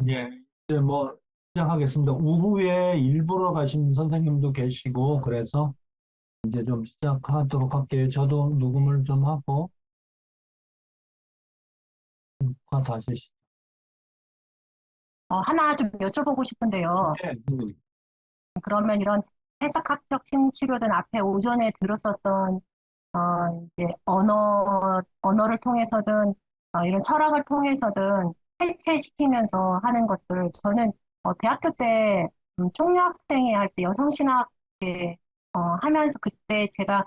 예, 이제 뭐 시작하겠습니다. 오후에 일부러 가신 선생님도 계시고 그래서 이제 좀 시작하도록 할게요. 저도 녹음을 좀 하고 다시 하나 좀 여쭤보고 싶은데요. 네, 그러면 이런 해석학적 심리치료든 앞에 오전에 들었었던 이제 언어를 통해서든 이런 철학을 통해서든 해체시키면서 하는 것들 저는 대학교 때 총여학생회 할 때 여성신학 하면서 그때 제가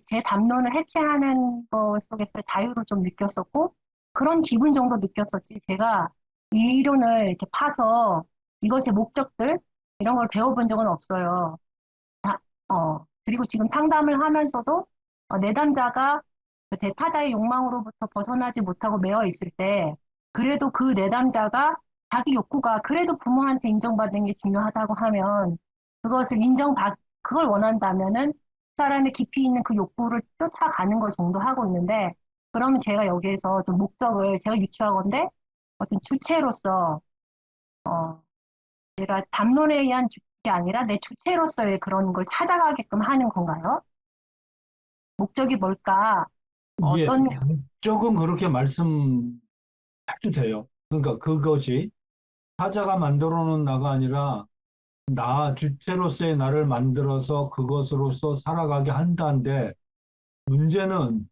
제 담론을 해체하는 것 속에서 자유를 좀 느꼈었고 그런 기분 정도 느꼈었지 제가 이 이론을 이렇게 파서 이것의 목적들 이런 걸 배워본 적은 없어요. 그리고 지금 상담을 하면서도 내담자가 그 대타자의 욕망으로부터 벗어나지 못하고 매여 있을 때, 그래도 그 내담자가 자기 욕구가 그래도 부모한테 인정받는 게 중요하다고 하면, 그것을 그걸 원한다면은 그 사람의 깊이 있는 그 욕구를 쫓아가는 것 정도 하고 있는데, 그러면 제가 여기에서 좀 목적을, 제가 유추하건대 어떤 주체로서, 어, 내가 담론에 의한 게 아니라 내 주체로서의 그런 걸 찾아가게끔 하는 건가요? 목적이 뭘까? 예, 어떤, 조금 그렇게 말씀해도 돼요. 그러니까 그것이 타자가 만들어 놓은 나가 아니라 나 주체로서의 나를 만들어서 그것으로서 살아가게 한다는데 문제는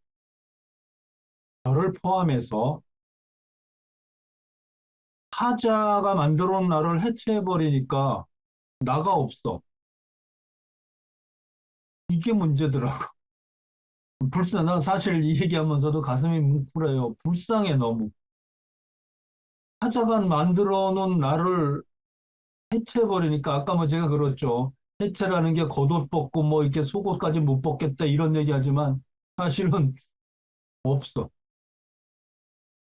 저를 포함해서 타자가 만들어 놓은 나를 해체해 버리니까 나가 없어. 이게 문제더라고. 난 사실 이 얘기하면서도 가슴이 뭉클해요. 불쌍해, 너무. 타자가 만들어 놓은 나를 해체해버리니까, 아까 뭐 제가 그렇죠. 해체라는 게 겉옷 벗고 뭐 이렇게 속옷까지 못 벗겠다 이런 얘기 하지만 사실은 없어.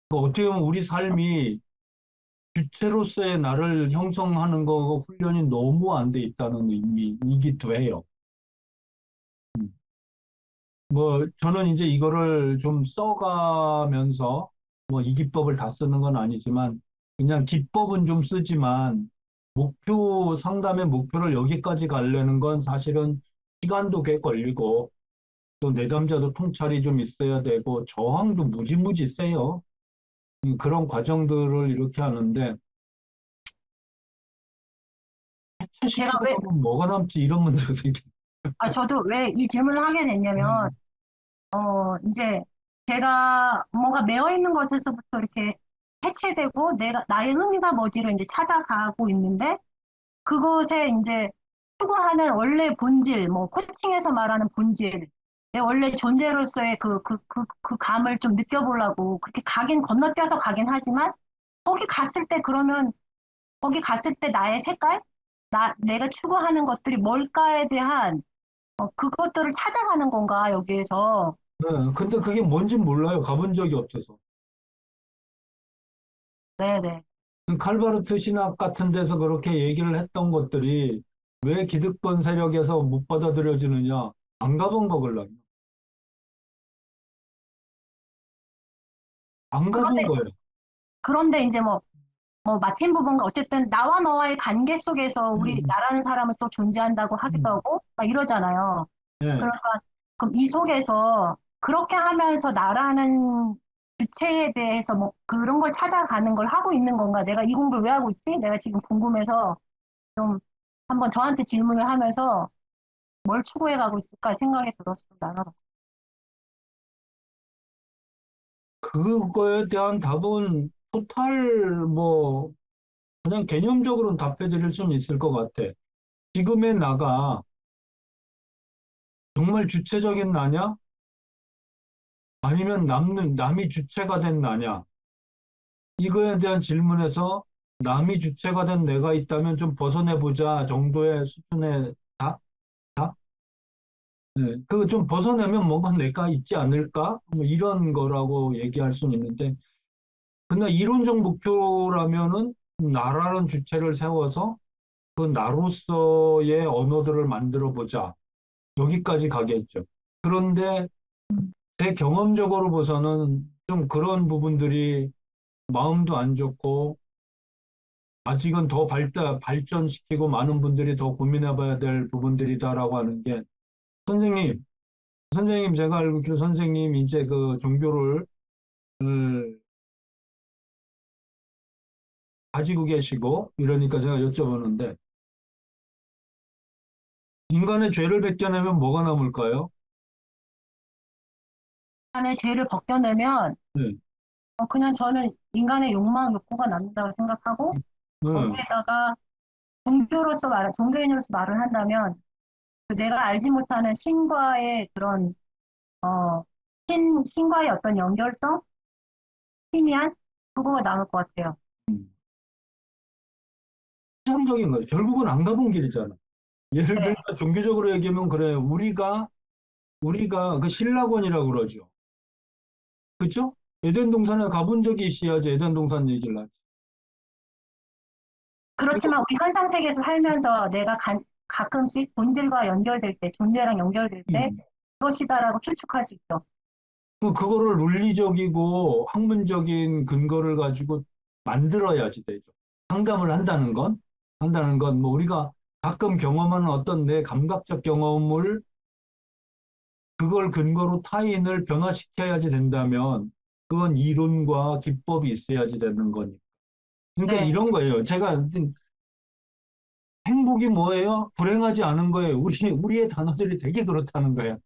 어떻게 보면 우리 삶이 주체로서의 나를 형성하는 거 훈련이 너무 안 돼 있다는 의미이기도 해요. 뭐 저는 이제 이거를 좀 써가면서 뭐 이 기법을 다 쓰는 건 아니지만 그냥 기법은 좀 쓰지만 상담의 목표를 여기까지 가려는 건 사실은 시간도 꽤 걸리고 또 내담자도 통찰이 좀 있어야 되고 저항도 무지무지 세요. 그런 과정들을 이렇게 하는데 제가 왜, 해체시키려면 뭐가 남지 이런 문제들이. 저도 왜 이 질문을 하게 됐냐면, 이제 제가 뭔가 매여 있는 것에서부터 이렇게 해체되고 나의 의미가 뭐지를 이제 찾아가고 있는데, 그것에 이제 추구하는 원래 본질, 뭐 코칭에서 말하는 본질, 내 원래 존재로서의 그 감을 좀 느껴보려고 그렇게 건너뛰어서 가긴 하지만, 거기 갔을 때 그러면 거기 갔을 때 나의 색깔, 내가 추구하는 것들이 뭘까에 대한 그것들을 찾아가는 건가 여기에서. 네, 근데 그게 뭔지 몰라요. 가본 적이 없어서. 네네. 칼바르트 신학 같은 데서 그렇게 얘기를 했던 것들이 왜 기득권 세력에서 못 받아들여지느냐? 안 가본 거걸요. 안 가본 그런데 거예요. 그런데 이제 뭐 마틴 부분가 어쨌든 나와 너와의 관계 속에서 우리 음, 나라는 사람은 또 존재한다고 하기도 음, 하고 막 이러잖아요. 네. 그러니까 그럼 이 속에서 그렇게 하면서 나라는 주체에 대해서 뭐 그런 걸 찾아가는 걸 하고 있는 건가? 내가 이 공부를 왜 하고 있지? 내가 지금 궁금해서 좀 한번 저한테 질문을 하면서 뭘 추구해 가고 있을까 생각이 들어서 좀 나눠봤어요. 그거에 대한 답은 그냥 개념적으로는 답해 드릴 수는 있을 것 같아. 지금의 나가 정말 주체적인 나냐? 아니면 남이 주체가 된 나냐? 이거에 대한 질문에서 남이 주체가 된 내가 있다면 좀 벗어내보자 정도의 수준의 답? 답? 네. 그 좀 벗어내면 뭔가 내가 있지 않을까? 뭐 이런 거라고 얘기할 수는 있는데, 근데 이론적 목표라면은 나라는 주체를 세워서 그 나로서의 언어들을 만들어 보자. 여기까지 가겠죠. 그런데 제 경험적으로 봐서는 좀 그런 부분들이 마음도 안 좋고 아직은 더 발전시키고 많은 분들이 더 고민해봐야 될 부분들이다라고 하는 게 선생님, 선생님 제가 알고 있기로 선생님 이제 그 종교를 가지고 계시고 이러니까 제가 여쭤보는데 인간의 죄를 벗겨내면 뭐가 남을까요? 인간의 죄를 벗겨내면 네, 그냥 저는 인간의 욕망, 욕구가 남는다고 생각하고 네, 거기에다가 종교인으로서 말을 한다면 그 내가 알지 못하는 신과의 그런 어, 신과의 어떤 연결성, 희미한 그거가 남을 것 같아요. 추상적인 거예요. 결국은 안 가본 길이잖아. 예를 들면 네, 종교적으로 얘기하면 그래 우리가 그 신라권이라고 그러죠. 그죠? 에덴 동산에 가본 적이 있어야지 에덴 동산 얘기를 하지. 그리고 그렇지만 우리 현상 세계에서 살면서 내가 가끔씩 본질과 연결될 때, 존재랑 연결될 때 음, 그것이다라고 추측할 수 있죠. 그거를 논리적이고 학문적인 근거를 가지고 만들어야지 되죠. 상담을 한다는 건 뭐 우리가 가끔 경험하는 어떤 내 감각적 경험을 그걸 근거로 타인을 변화시켜야지 된다면 그건 이론과 기법이 있어야지 되는 거니까. 그러니까 네. 이런 거예요. 제가 행복이 뭐예요? 불행하지 않은 거예요. 우리의 단어들이 되게 그렇다는 거예요.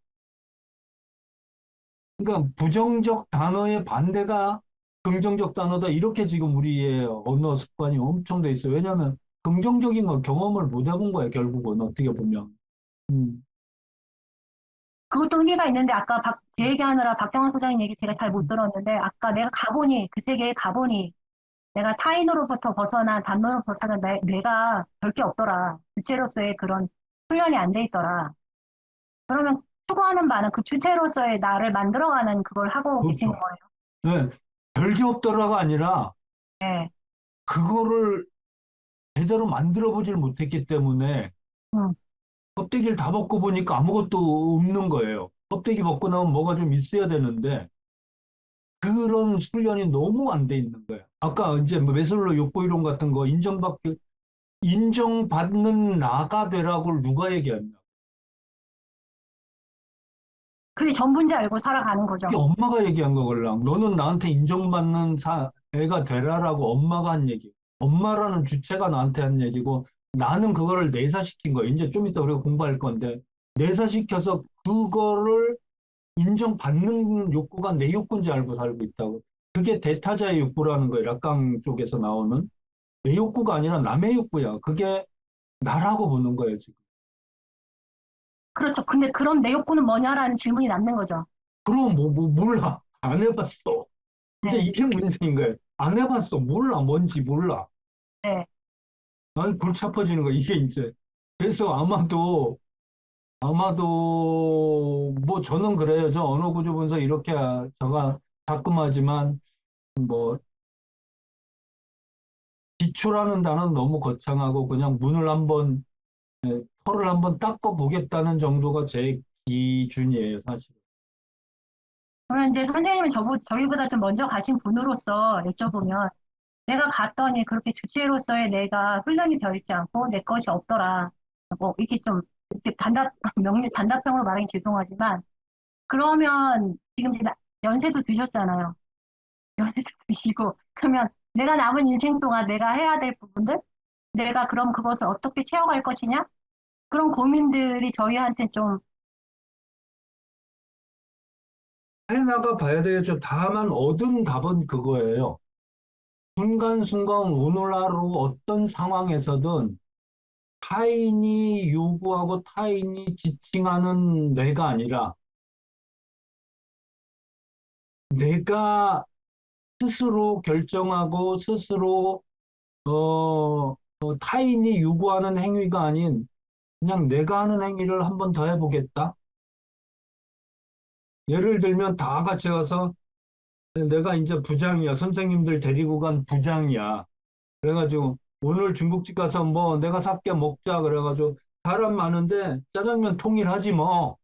그러니까 부정적 단어의 반대가 긍정적 단어다. 이렇게 지금 우리의 언어 습관이 엄청 돼 있어요. 왜냐하면 긍정적인 건 경험을 못 해본 거예요. 결국은 어떻게 보면. 음, 그것도 의미가 있는데 아까 제 얘기하느라 박정환 소장님 얘기 제가 잘 못 들었는데 아까 내가 가보니 그 세계에 가보니 내가 타인으로부터 벗어난 담론을 벗어난 내가 별 게 없더라. 주체로서의 그런 훈련이 안 돼 있더라. 그러면 추구하는 바는 그 주체로서의 나를 만들어가는 그걸 하고 계신 그렇죠. 거예요. 네, 별게 없더라가 아니라 네. 그거를 제대로 만들어 보질 못했기 때문에 음. 껍데기를 다 벗고 보니까 아무것도 없는 거예요. 껍데기 벗고 나면 뭐가 좀 있어야 되는데 그런 훈련이 너무 안 돼 있는 거예요. 아까 이제 뭐 매슬로 욕구 이론 같은 거 인정받는 나가 되라고 누가 얘기했냐. 그게 전부인지 알고 살아가는 이게 거죠. 엄마가 얘기한 거걸랑. 너는 나한테 인정받는 애가 되라라고 엄마가 한 얘기. 엄마라는 주체가 나한테 한 얘기고 나는 그거를 내사시킨 거예요. 이제 좀 이따 우리가 공부할 건데 내사시켜서 그거를 인정받는 욕구가 내 욕구인지 알고 살고 있다고. 그게 대타자의 욕구라는 거예요. 락강 쪽에서 나오는. 내 욕구가 아니라 남의 욕구야. 그게 나라고 보는 거예요, 지금. 그렇죠. 근데 그럼 내 욕구는 뭐냐라는 질문이 남는 거죠. 그럼 몰라. 안 해봤어. 이제 네. 이게 문제인 거예요. 안 해봤어. 몰라. 뭔지 몰라. 네. 아니, 골치 아파지는 거야. 이게 이제. 그래서 뭐 저는 그래요. 저 언어 구조 분석 이렇게 제가 가끔 하지만 뭐 기초라는 단어는 너무 거창하고 그냥 문을 한번 털을 한번 닦아 보겠다는 정도가 제 기준이에요, 사실. 그러면 이제 선생님은 저희보다 좀 먼저 가신 분으로서 여쭤보면 내가 갔더니 그렇게 주체로서의 내가 훈련이 되어 있지 않고 내 것이 없더라. 뭐 이렇게 좀 이렇게 단답형으로 말하기 죄송하지만 그러면 지금 이제 연세도 드셨잖아요. 연세도 드시고 그러면 내가 남은 인생 동안 내가 해야 될 부분들 내가 그럼 그것을 어떻게 채워갈 것이냐? 그런 고민들이 저희한테 좀 해나가 봐야 되겠죠. 다만 얻은 답은 그거예요. 순간순간 오늘하루 어떤 상황에서든 타인이 요구하고 타인이 지칭하는 내가 아니라 내가 스스로 결정하고 스스로 타인이 요구하는 행위가 아닌 그냥 내가 하는 행위를 한번 더 해보겠다. 예를 들면 다 같이 가서 내가 이제 부장이야. 선생님들 데리고 간 부장이야. 그래가지고 오늘 중국집 가서 뭐 내가 살게 먹자. 그래가지고 사람 많은데 짜장면 통일하지 뭐.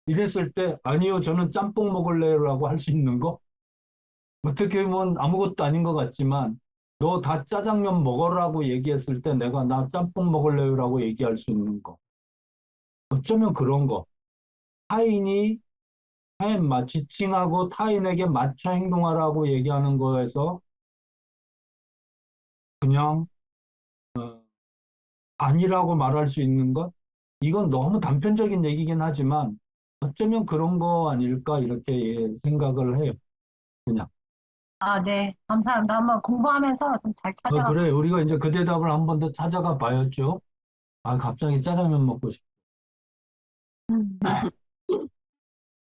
이랬을 때 아니요 저는 짬뽕 먹을래요라고 할 수 있는 거? 어떻게 보면 아무것도 아닌 것 같지만 너 다 짜장면 먹어라고 얘기했을 때 내가 나 짬뽕 먹을래요라고 얘기할 수 있는 거. 어쩌면 그런 거. 타인이 지칭하고 타인에게 맞춰 행동하라고 얘기하는 거에서 그냥 아니라고 말할 수 있는 것? 이건 너무 단편적인 얘기긴 하지만 어쩌면 그런 거 아닐까 이렇게 생각을 해요. 그냥. 아, 네. 감사합니다. 한번 공부하면서 좀 잘 그래. 찾아가보겠습니다. 우리가 이제 그 대답을 한 번 더 찾아가 봐야죠. 아, 갑자기 짜장면 먹고 싶다.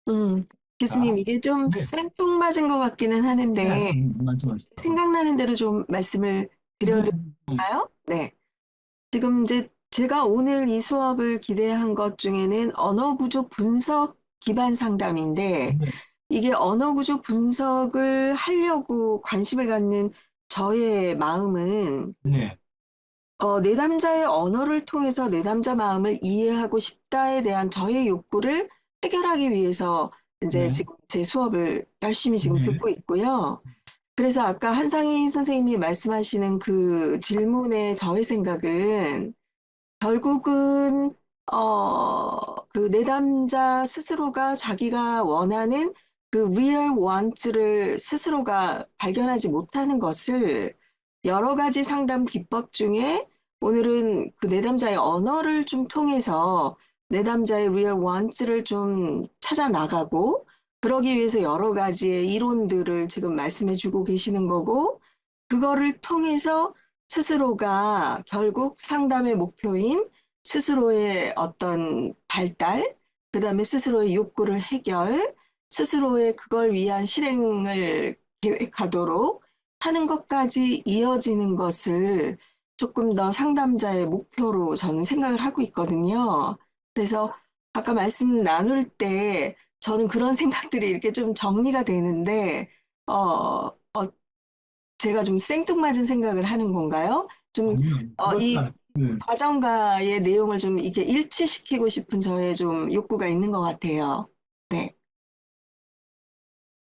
음, 교수님, 자, 이게 좀 네, 생뚱맞은 것 같기는 네, 하는데, 말씀하시죠. 생각나는 대로 좀 말씀을 드려도 네, 네, 될까요? 네. 지금 이제 제가 오늘 이 수업을 기대한 것 중에는 언어 구조 분석 기반 상담인데, 네, 이게 언어 구조 분석을 하려고 관심을 갖는 저의 마음은, 네, 내담자의 언어를 통해서 내담자 마음을 이해하고 싶다에 대한 저의 욕구를 해결하기 위해서 이제 네, 지금 제 수업을 열심히 지금 네, 듣고 있고요. 그래서 아까 한상희 선생님이 말씀하시는 그 질문의 저의 생각은 결국은 그 내담자 스스로가 자기가 원하는 그 real want를 스스로가 발견하지 못하는 것을 여러 가지 상담 기법 중에 오늘은 그 내담자의 언어를 좀 통해서 내담자의 real want를 좀 찾아 나가고 그러기 위해서 여러 가지의 이론들을 지금 말씀해 주고 계시는 거고 그거를 통해서 스스로가 결국 상담의 목표인 스스로의 어떤 발달, 그다음에 스스로의 욕구를 해결, 스스로의 그걸 위한 실행을 계획하도록 하는 것까지 이어지는 것을 조금 더 상담자의 목표로 저는 생각을 하고 있거든요. 그래서 아까 말씀 나눌 때 저는 그런 생각들이 이렇게 좀 정리가 되는데, 어, 제가 좀 생뚱맞은 생각을 하는 건가요? 좀, 아니요. 이 네, 과정과의 내용을 좀 이렇게 일치시키고 싶은 저의 좀 욕구가 있는 것 같아요. 네.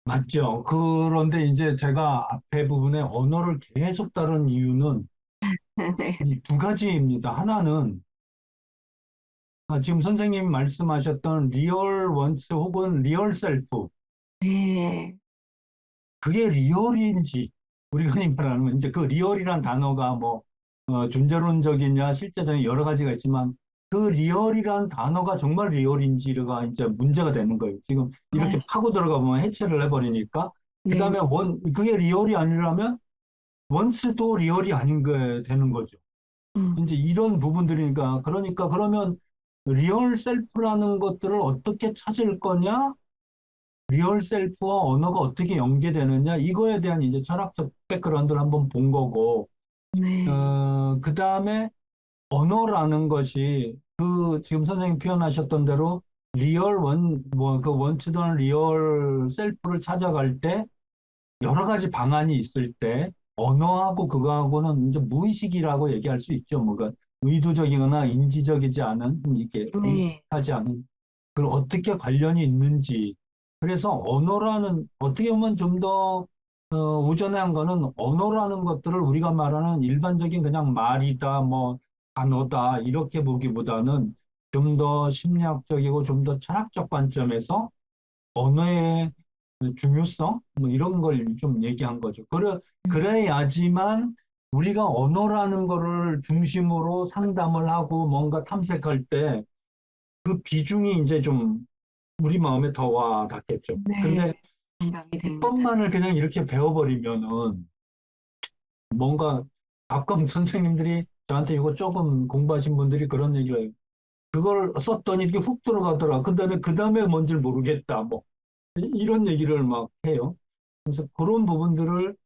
맞죠. 그런데 이제 제가 앞에 부분에 언어를 계속 다룬 이유는 네. 이 두 가지입니다. 하나는 지금 선생님 말씀하셨던 리얼 원츠 혹은 리얼 셀프 네. 그게 리얼인지 우리가 흔히 말하는 이제 그 리얼이란 단어가 뭐 존재론적이냐 실제적인 여러 가지가 있지만 그 리얼이란 단어가 정말 리얼인지가 이제 문제가 되는 거예요. 지금 이렇게 맞- 파고 들어가 보면 해체를 해버리니까 네. 그다음에 그게 리얼이 아니라면 원스도 리얼이 아닌 게 되는 거죠. 음, 이제 이런 부분들이니까 그러니까 그러면 리얼 셀프라는 것들을 어떻게 찾을 거냐? 리얼 셀프와 언어가 어떻게 연계되느냐? 이거에 대한 이제 철학적 백그라운드를 한번 본 거고, 네. 그 다음에 언어라는 것이 그 지금 선생님 표현하셨던 대로 리얼 그 원치던 리얼 셀프를 찾아갈 때 여러 가지 방안이 있을 때 언어하고 그거하고는 이제 무의식이라고 얘기할 수 있죠. 뭐가 의도적이거나 인지적이지 않은 이게 네. 의식하지 않은 그 어떻게 관련이 있는지. 그래서 언어라는 어떻게 보면 좀 더 우전한 거는 언어라는 것들을 우리가 말하는 일반적인 그냥 말이다, 뭐 단어다 이렇게 보기보다는 좀 더 심리학적이고 좀 더 철학적 관점에서 언어의 중요성 뭐 이런 걸 좀 얘기한 거죠. 그래야지만 우리가 언어라는 거를 중심으로 상담을 하고 뭔가 탐색할 때 그 비중이 이제 좀 우리 마음에 더 와 닿겠죠. 네. 근데 공감이 됩니다. 이것만을 그냥 이렇게 배워버리면은 뭔가 가끔 선생님들이 저한테 이거 조금 공부하신 분들이 그런 얘기를 해요. 그걸 썼더니 이렇게 훅 들어가더라. 그 다음에 뭔지를 모르겠다. 뭐 이런 얘기를 막 해요. 그래서 그런 부분들을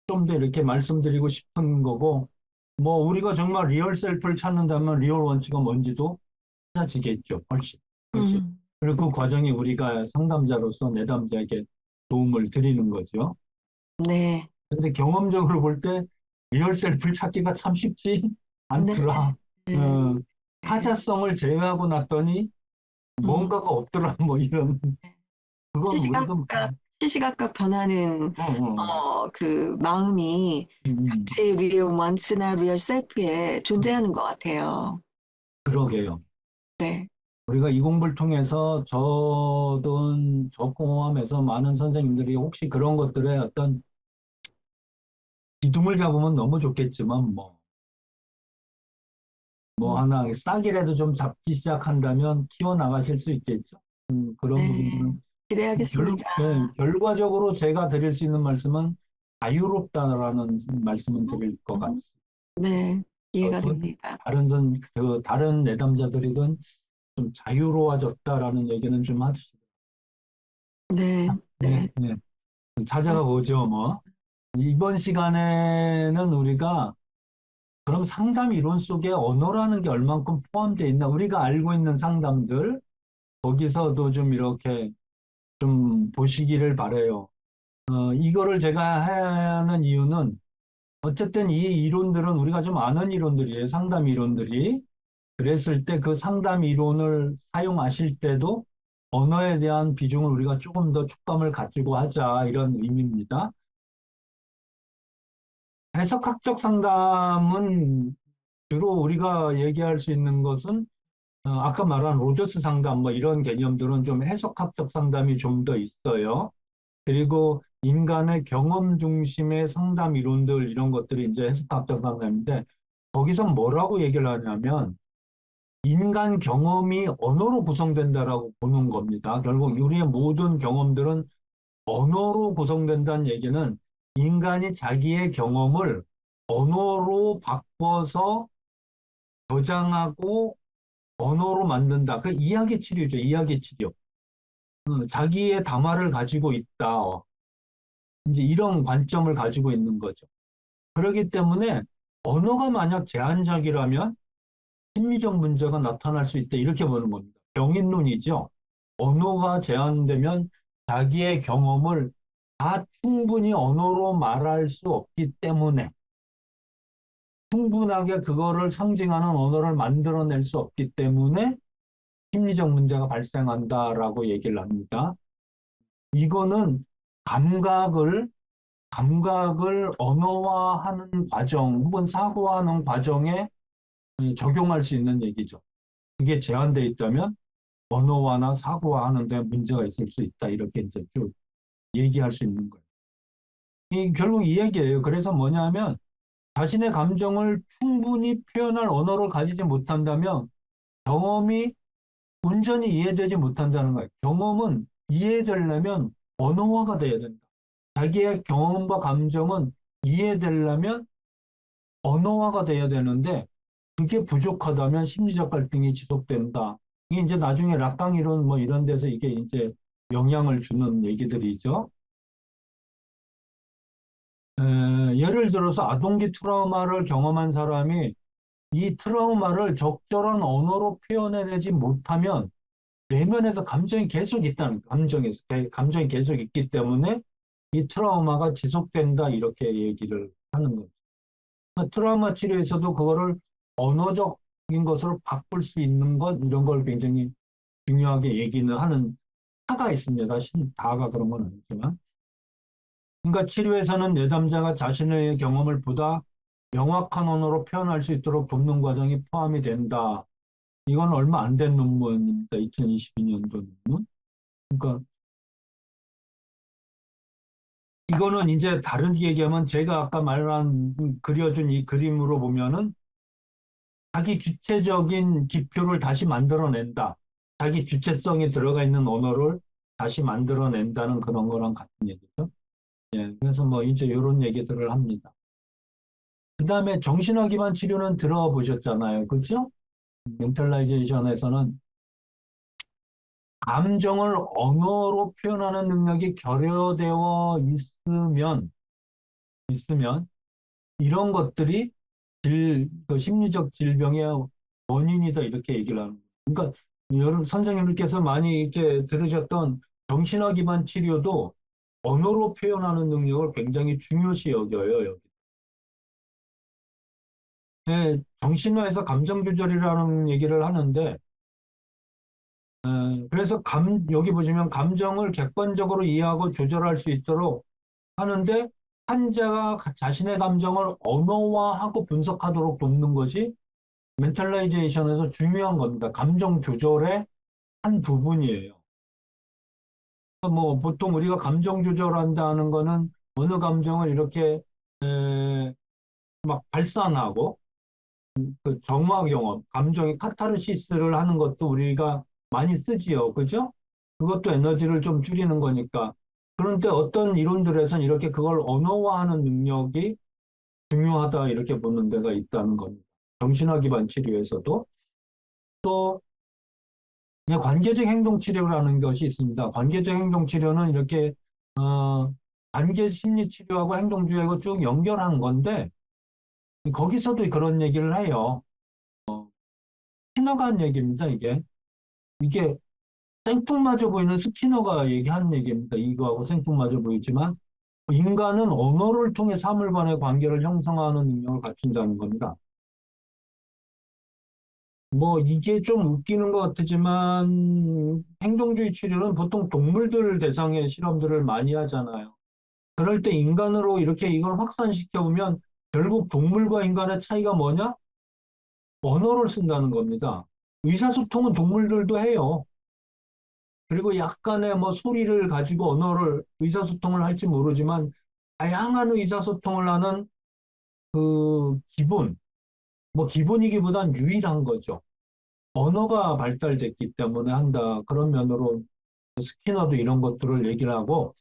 좀 더 이렇게 말씀드리고 싶은 거고, 뭐 우리가 정말 리얼 셀프를 찾는다면 리얼 원치가 뭔지도 찾아지겠죠. 훨씬, 훨씬. 음, 그리고 그 과정이 우리가 상담자로서 내담자에게 도움을 드리는 거죠. 네. 근데 경험적으로 볼 때 리얼 셀프를 찾기가 참 쉽지 네. 않더라. 네. 어, 네. 타자성을 제외하고 났더니 음. 뭔가가 없더라. 뭐 이런. 그건 우리도 시시각각, 시시각각 변하는 어, 어, 그 마음이 음, 같이 real one's나 real self에 존재하는 것 같아요. 그러게요. 네, 우리가 이 공부를 통해서 저 포함해서 많은 선생님들이 혹시 그런 것들에 어떤 기둥을 잡으면 너무 좋겠지만, 뭐 음, 하나 싹이라도 좀 잡기 시작한다면 키워나가실 수 있겠죠. 그런 네, 부분들은 기대하겠습니다. 결과적으로 제가 드릴 수 있는 말씀은 자유롭다라는 말씀은 드릴 것 같습니다. 네, 이해가 저도 됩니다. 다른 내담자들이든 좀 자유로워졌다라는 얘기는 좀 하시죠. 네, 네, 네. 네. 아, 찾아가 보죠, 뭐. 이번 시간에는 우리가 그럼 상담 이론 속에 언어라는 게 얼만큼 포함되어 있나? 우리가 알고 있는 상담들, 거기서도 좀 이렇게 좀 보시기를 바래요. 이거를 제가 하는 이유는 어쨌든 이 이론들은 우리가 좀 아는 이론들이에요. 상담 이론들이. 그랬을 때 그 상담 이론을 사용하실 때도 언어에 대한 비중을 우리가 조금 더 촉감을 가지고 하자 이런 의미입니다. 해석학적 상담은 주로 우리가 얘기할 수 있는 것은 아까 말한 로저스 상담 뭐 이런 개념들은 좀 해석학적 상담이 좀 더 있어요. 그리고 인간의 경험 중심의 상담 이론들 이런 것들이 이제 해석학적 상담인데 거기서 뭐라고 얘기를 하냐면 인간 경험이 언어로 구성된다라고 보는 겁니다. 결국 우리의 모든 경험들은 언어로 구성된다는 얘기는 인간이 자기의 경험을 언어로 바꿔서 저장하고 언어로 만든다. 그 이야기 치료죠. 이야기 치료. 자기의 담화를 가지고 있다. 이제 이런 관점을 가지고 있는 거죠. 그렇기 때문에 언어가 만약 제한적이라면 심리적 문제가 나타날 수 있다. 이렇게 보는 겁니다. 병인론이죠. 언어가 제한되면 자기의 경험을 다 충분히 언어로 말할 수 없기 때문에 충분하게 그거를 상징하는 언어를 만들어낼 수 없기 때문에 심리적 문제가 발생한다라고 얘기를 합니다. 이거는 감각을 언어화하는 과정 혹은 사고하는 과정에 적용할 수 있는 얘기죠. 그게 제한되어 있다면 언어화나 사고화하는 데 문제가 있을 수 있다. 이렇게 이제 쭉 얘기할 수 있는 거예요. 결국 이 얘기예요. 그래서 뭐냐면 자신의 감정을 충분히 표현할 언어를 가지지 못한다면 경험이 온전히 이해되지 못한다는 거예요. 경험은 이해되려면 언어화가 돼야 된다. 자기의 경험과 감정은 이해되려면 언어화가 돼야 되는데 그게 부족하다면 심리적 갈등이 지속된다. 이게 이제 나중에 락강 이론 뭐 이런 데서 이게 이제 영향을 주는 얘기들이죠. 예를 들어서 아동기 트라우마를 경험한 사람이 이 트라우마를 적절한 언어로 표현해내지 못하면 내면에서 감정이 계속 있다는 감정이 계속 있기 때문에 이 트라우마가 지속된다 이렇게 얘기를 하는 거죠. 트라우마 치료에서도 그거를 언어적인 것으로 바꿀 수 있는 것 이런 걸 굉장히 중요하게 얘기는 하는 타가 있습니다. 다가 그런 건 아니지만. 그러니까 치료에서는 내담자가 자신의 경험을 보다 명확한 언어로 표현할 수 있도록 돕는 과정이 포함이 된다. 이건 얼마 안 된 논문입니다. 2022년도 논문. 그러니까 이거는 이제 다른 얘기하면 제가 아까 말한 그려준 이 그림으로 보면은 자기 주체적인 기표를 다시 만들어낸다. 자기 주체성이 들어가 있는 언어를 다시 만들어낸다는 그런 거랑 같은 얘기죠. 예, 그래서 뭐 이제 이런 얘기들을 합니다. 그 다음에 정신화 기반 치료는 들어보셨잖아요. 그렇죠? 멘탈라이제이션에서는 감정을 언어로 표현하는 능력이 결여되어 있으면 이런 것들이 그 심리적 질병의 원인이다 이렇게 얘기를 하는 거예요. 그러니까 여러분 선생님들께서 많이 이렇게 들으셨던 정신화 기반 치료도 언어로 표현하는 능력을 굉장히 중요시 여겨요. 여기. 네, 정신화에서 감정 조절이라는 얘기를 하는데 그래서 여기 보시면 감정을 객관적으로 이해하고 조절할 수 있도록 하는데 환자가 자신의 감정을 언어화하고 분석하도록 돕는 것이 멘탈라이제이션에서 중요한 겁니다. 감정 조절의 한 부분이에요. 뭐 보통 우리가 감정 조절한다는 거는 어느 감정을 이렇게 막 발산하고 그 정화 경험, 감정의 카타르시스를 하는 것도 우리가 많이 쓰지요. 그죠? 그것도 에너지를 좀 줄이는 거니까. 그런데 어떤 이론들에서는 이렇게 그걸 언어화하는 능력이 중요하다 이렇게 보는 데가 있다는 겁니다. 정신화 기반 치료에서도 또 그냥 관계적 행동 치료라는 것이 있습니다. 관계적 행동 치료는 이렇게 관계 심리 치료하고 행동주의하고 쭉 연결한 건데 거기서도 그런 얘기를 해요. 스키너가 한 얘기입니다, 이게. 이게 생뚱맞아 보이는 스키너가 얘기한 얘기입니다. 이거하고 생뚱맞아 보이지만 인간은 언어를 통해 사물 간의 관계를 형성하는 능력을 갖춘다는 겁니다. 뭐 이게 좀 웃기는 것 같지만 행동주의 치료는 보통 동물들 대상의 실험들을 많이 하잖아요. 그럴 때 인간으로 이렇게 이걸 확산시켜 보면 결국 동물과 인간의 차이가 뭐냐? 언어를 쓴다는 겁니다. 의사소통은 동물들도 해요. 그리고 약간의 뭐 소리를 가지고 언어를 의사소통을 할지 모르지만 다양한 의사소통을 하는 그 기본, 뭐 기본이기보단 유일한 거죠. 언어가 발달됐기 때문에 한다. 그런 면으로 스키너도 이런 것들을 얘기를 하고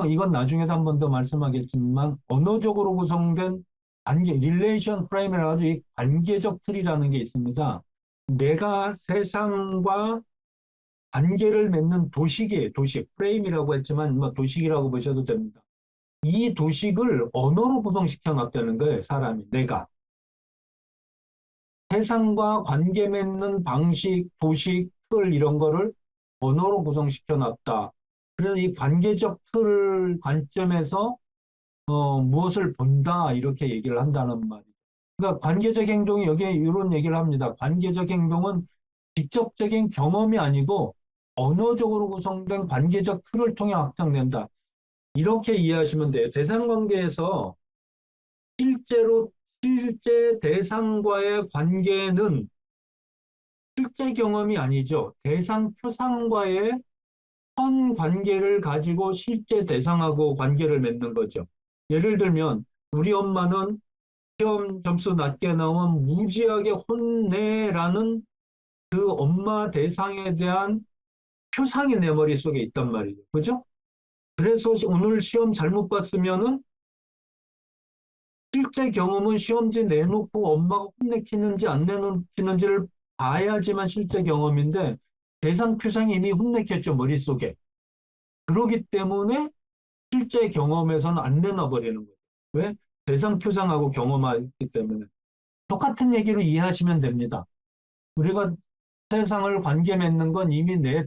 이건 나중에도 한 번 더 말씀하겠지만 언어적으로 구성된 릴레이션 프레임이라고 하죠. 이 관계적 틀이라는 게 있습니다. 내가 세상과 관계를 맺는 도식이에요. 도식. 프레임이라고 했지만 뭐 도식이라고 보셔도 됩니다. 이 도식을 언어로 구성시켜 놨다는 거예요. 사람이. 내가. 세상과 관계 맺는 방식, 도식, 틀 이런 거를 언어로 구성시켜 놨다. 그래서 이 관계적 틀 관점에서 무엇을 본다 이렇게 얘기를 한다는 말이죠. 그러니까 관계적 행동이 여기에 이런 얘기를 합니다. 관계적 행동은 직접적인 경험이 아니고 언어적으로 구성된 관계적 틀을 통해 확장된다. 이렇게 이해하시면 돼요. 대상관계에서 실제 대상과의 관계는 실제 경험이 아니죠. 대상 표상과의 선관계를 가지고 실제 대상하고 관계를 맺는 거죠. 예를 들면 우리 엄마는 시험 점수 낮게 나오면 무지하게 혼내라는 그 엄마 대상에 대한 표상이 내 머릿속에 있단 말이죠. 그죠? 그래서 오늘 시험 잘못 봤으면은 실제 경험은 시험지 내놓고 엄마가 혼내키는지 안 내놓키는지를 봐야지만 실제 경험인데 대상 표상이 이미 혼내켰죠, 머릿속에. 그러기 때문에 실제 경험에서는 안 내놔버리는 거예요. 왜? 대상 표상하고 경험하기 때문에. 똑같은 얘기로 이해하시면 됩니다. 우리가 세상을 관계 맺는 건 이미 내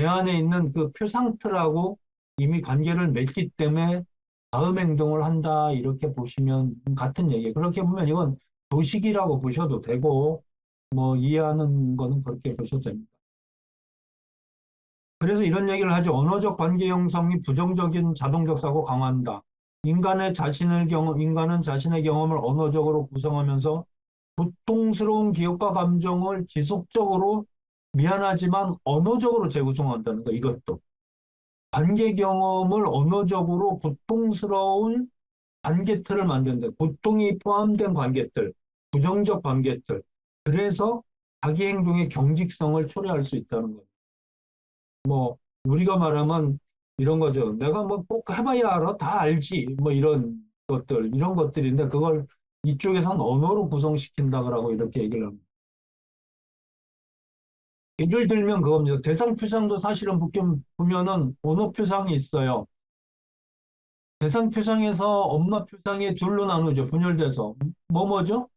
안에 있는 그 표상 틀하고 이미 관계를 맺기 때문에 다음 행동을 한다 이렇게 보시면 같은 얘기예요. 그렇게 보면 이건 도식이라고 보셔도 되고 뭐 이해하는 거는 그렇게 보셔도 됩니다. 그래서 이런 얘기를 하죠. 언어적 관계 형성이 부정적인 자동적 사고 강화한다. 인간은 자신의 경험을 언어적으로 구성하면서 고통스러운 기억과 감정을 지속적으로 미안하지만 언어적으로 재구성한다는 거, 이것도. 관계 경험을 언어적으로 고통스러운 관계틀을 만든다. 고통이 포함된 관계틀, 부정적 관계틀. 그래서 자기 행동의 경직성을 초래할 수 있다는 거예요. 뭐 우리가 말하면 이런 거죠. 내가 뭐 꼭 해봐야 알아, 다 알지. 뭐 이런 것들인데 그걸 이쪽에선 언어로 구성시킨다고 이렇게 얘기를 합니다. 예를 들면 그겁니다. 대상 표상도 사실은 보면은 언어 표상이 있어요. 대상 표상에서 엄마 표상이 둘로 나누죠. 분열돼서. 뭐죠?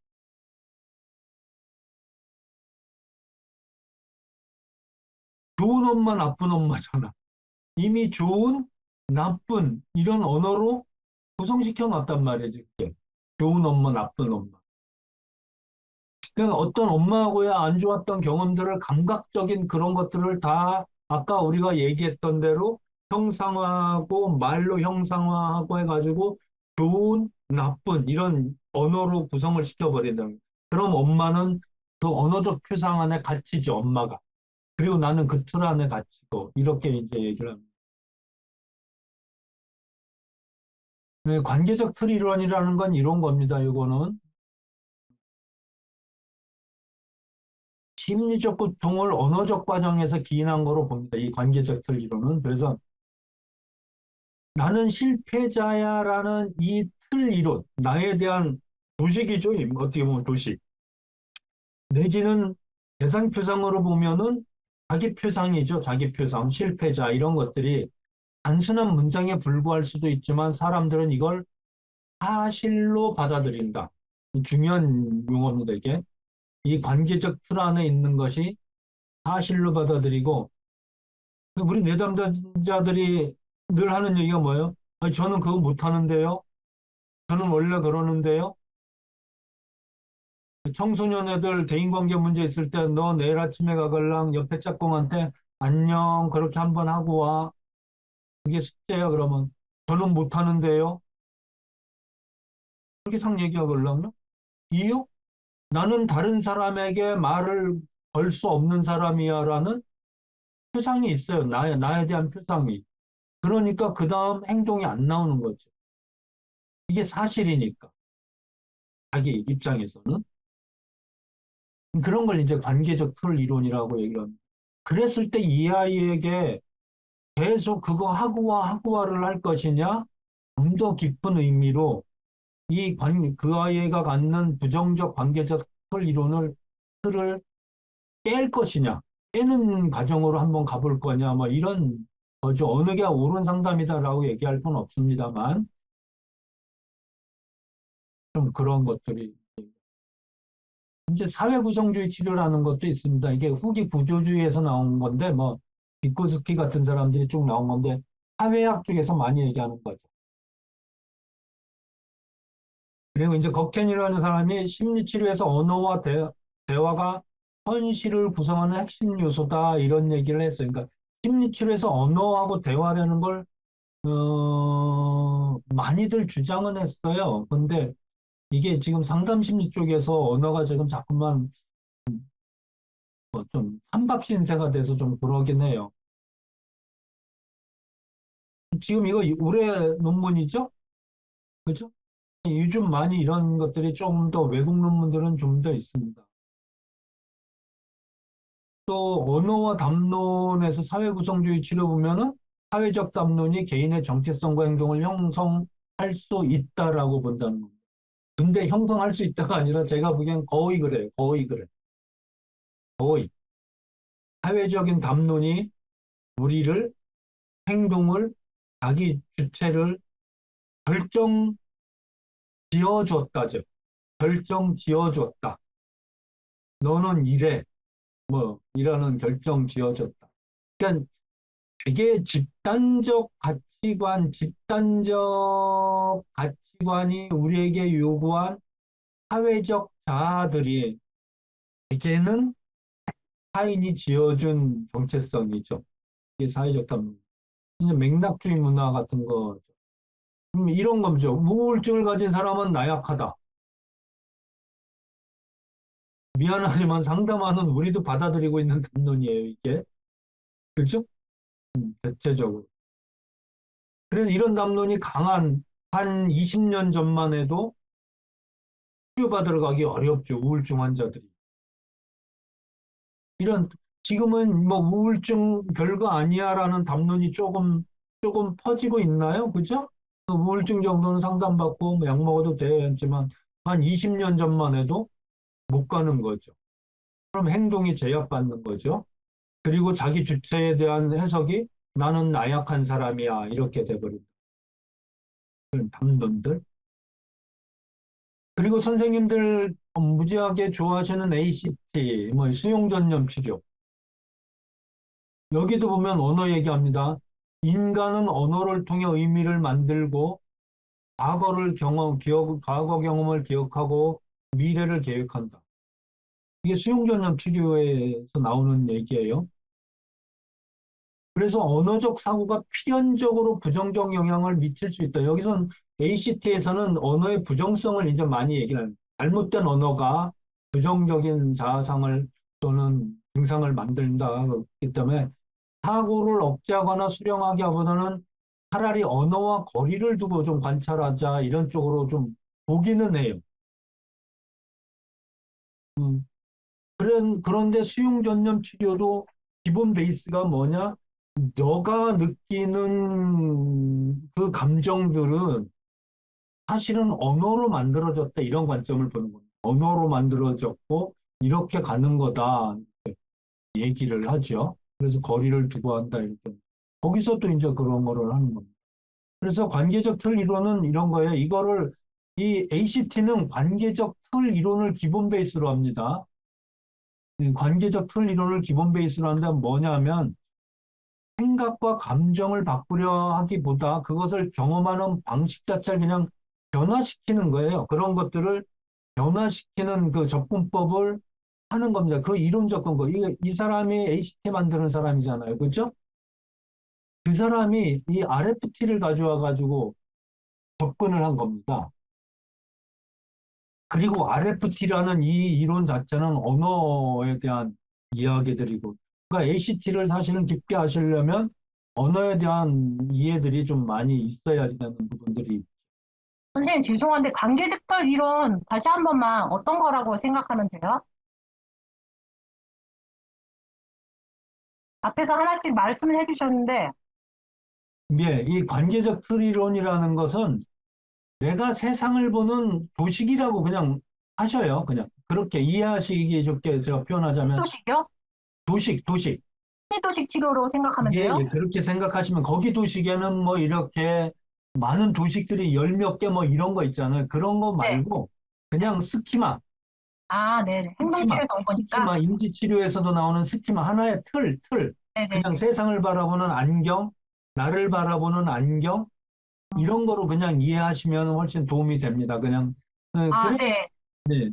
좋은 엄마, 나쁜 엄마잖아. 이미 좋은, 나쁜 이런 언어로 구성시켜 놨단 말이지. 그게. 좋은 엄마, 나쁜 엄마. 그러니까 어떤 엄마하고의 안 좋았던 경험들을 감각적인 그런 것들을 다 아까 우리가 얘기했던 대로 형상화하고 말로 형상화하고 해가지고 좋은, 나쁜 이런 언어로 구성을 시켜버린다는 거예요. 그럼 엄마는 그 언어적 표상 안에 갇히죠, 엄마가. 그리고 나는 그 틀 안에 갇히고 이렇게 이제 얘기를 합니다. 네, 관계적 틀 이론이라는 건 이런 겁니다. 이거는 심리적 고통을 언어적 과정에서 기인한 거로 봅니다. 이 관계적 틀 이론은. 그래서 나는 실패자야라는 이 틀 이론, 나에 대한 도식이죠. 어떻게 보면 도식. 내지는 대상 표상으로 보면은 자기 표상이죠. 자기 표상, 실패자 이런 것들이 단순한 문장에 불과할 수도 있지만 사람들은 이걸 사실로 받아들인다. 중요한 용어입니다, 이게. 이 관계적 틀 안에 있는 것이 사실로 받아들이고, 우리 내담자들이 늘 하는 얘기가 뭐예요? 아니, 저는 그거 못하는데요. 저는 원래 그러는데요. 청소년 애들 대인관계 문제 있을 때 너 내일 아침에 가걸랑 옆에 짝꿍한테 안녕 그렇게 한번 하고 와. 그게 숙제야 그러면 저는 못하는데요. 그렇게 상 얘기하걸랑요? 이유? 나는 다른 사람에게 말을 걸 수 없는 사람이야라는 표상이 있어요. 나에 대한 표상이. 그러니까 그 다음 행동이 안 나오는 거죠. 이게 사실이니까. 자기 입장에서는. 그런 걸 이제 관계적 틀 이론이라고 얘기를 합니다. 그랬을 때 이 아이에게 계속 그거 하고 와를 할 것이냐, 좀 더 깊은 의미로 그 아이가 갖는 부정적 관계적 틀 이론을, 틀을 깰 것이냐, 깨는 과정으로 한번 가볼 거냐, 뭐 이런 거죠. 어느 게 옳은 상담이다라고 얘기할 건 없습니다만, 좀 그런 것들이. 이제 사회구성주의 치료라는 것도 있습니다. 이게 후기 구조주의에서 나온 건데, 뭐, 비코스키 같은 사람들이 쭉 나온 건데, 사회학 쪽에서 많이 얘기하는 거죠. 그리고 이제 거켄이라는 사람이 심리치료에서 언어와 대화가 현실을 구성하는 핵심 요소다, 이런 얘기를 했어요. 그러니까 심리치료에서 언어하고 대화라는 걸, 많이들 주장은 했어요. 근데 이게 지금 상담심리 쪽에서 언어가 지금 자꾸만 뭐좀 삼밥신세가 돼서 좀 그러긴 해요. 지금 이거 올해 논문이죠? 그죠? 요즘 많이 이런 것들이 좀 더 외국 논문들은 좀 더 있습니다. 또 언어와 담론에서 사회구성주의 치료 보면은 사회적 담론이 개인의 정체성과 행동을 형성할 수 있다라고 본다는 겁니다. 근데 형성할 수 있다가 아니라 제가 보기엔 거의 그래요. 거의 그래. 거의. 사회적인 담론이 우리를, 행동을, 자기 주체를 결정 지어줬다죠. 결정 지어줬다. 너는 이래. 뭐, 이라는 결정 지어줬다. 그러니까 되게 집단적 가치관이 우리에게 요구한 사회적 자아들이 대개는 타인이 지어준 정체성이죠. 이게 사회적 담론. 이제 맥락주의 문화 같은 거죠. 이런 거죠. 우울증을 가진 사람은 나약하다. 미안하지만 상담하는 우리도 받아들이고 있는 담론이에요, 이게. 그렇죠? 대체적으로. 그래서 이런 담론이 강한 한 20년 전만 해도 치료받으러 가기 어렵죠, 우울증 환자들이. 이런, 지금은 뭐 우울증 별거 아니야라는 담론이 조금 퍼지고 있나요? 그죠? 우울증 정도는 상담받고 뭐약 먹어도 되지만 한 20년 전만 해도 못 가는 거죠. 그럼 행동이 제약받는 거죠. 그리고 자기 주체에 대한 해석이 나는 나약한 사람이야 이렇게 돼버린다. 그런 담론들. 그리고 선생님들 무지하게 좋아하시는 ACT, 뭐 수용전념 치료. 여기도 보면 언어 얘기합니다. 인간은 언어를 통해 의미를 만들고 과거 경험을 기억하고 미래를 계획한다. 이게 수용전염 치료에서 나오는 얘기예요. 그래서 언어적 사고가 필연적으로 부정적 영향을 미칠 수 있다. 여기선 ACT에서는 언어의 부정성을 이제 많이 얘기를 합니다. 잘못된 언어가 부정적인 자아상을 또는 증상을 만든다. 그렇기 때문에 사고를 억제하거나 수령하기보다는 차라리 언어와 거리를 두고 좀 관찰하자 이런 쪽으로 좀 보기는 해요. 음, 그런데 수용전염 치료도 기본 베이스가 뭐냐? 너가 느끼는 그 감정들은 사실은 언어로 만들어졌다 이런 관점을 보는 거예요. 언어로 만들어졌고 이렇게 가는 거다 얘기를 하죠. 그래서 거리를 두고 한다 이렇게. 거기서 또 이제 그런 거를 하는 겁니다. 그래서 관계적 틀 이론은 이런 거예요. 이 ACT는 관계적 틀 이론을 기본 베이스로 합니다. 이 관계적 틀 이론을 기본 베이스로 한다면 뭐냐면 생각과 감정을 바꾸려 하기보다 그것을 경험하는 방식 자체를 그냥 변화시키는 거예요. 그런 것들을 변화시키는 그 접근법을 하는 겁니다. 그 이론 접근법. 이 사람이 ACT 만드는 사람이잖아요. 그렇죠? 그 사람이 이 RFT를 가져와 가지고 접근을 한 겁니다. 그리고 RFT라는 이 이론 자체는 언어에 대한 이야기들이고, 그러니까 ACT를 사실은 깊게 하시려면 언어에 대한 이해들이 좀 많이 있어야 되는 부분들이. 선생님, 죄송한데 관계적 틀 이론 다시 한 번만 어떤 거라고 생각하면 돼요? 앞에서 하나씩 말씀을 해주셨는데, 예, 이 관계적 틀 이론이라는 것은 내가 세상을 보는 도식이라고 그냥 하셔요. 그냥 그렇게 이해하시기 좋게 제가 표현하자면 신도식이요? 도식. 신도식 치료로 생각하면 예, 돼요? 예, 그렇게 생각하시면 거기 도식에는 뭐 이렇게 많은 도식들이 열 몇 개 뭐 이런 거 있잖아요. 그런 거 네. 말고 그냥 아, 네. 행동치료에서 온 거니까. 인지치료에서도 나오는 스키마, 하나의 틀. 그냥 네네네. 세상을 바라보는 안경, 나를 바라보는 안경, 이런 거로 그냥 이해하시면 훨씬 도움이 됩니다. 그냥, 아, 그래, 네. 네.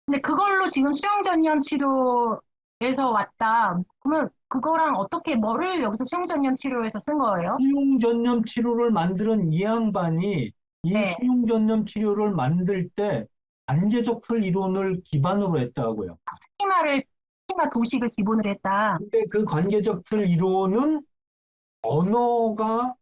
근데 그걸로 지금 수용전염 치료에서 왔다. 그러면 그거랑 어떻게 뭐를 여기서 수용전염 치료에서 쓴 거예요? 수용전염 치료를 만드는 이 양반이 이 네. 수용전염 치료를 만들 때 관계적 틀 이론을 기반으로 했다고요. 스키마를 스키마 도식을 기본으로 했다. 근데 그 관계적 틀 이론은 언어가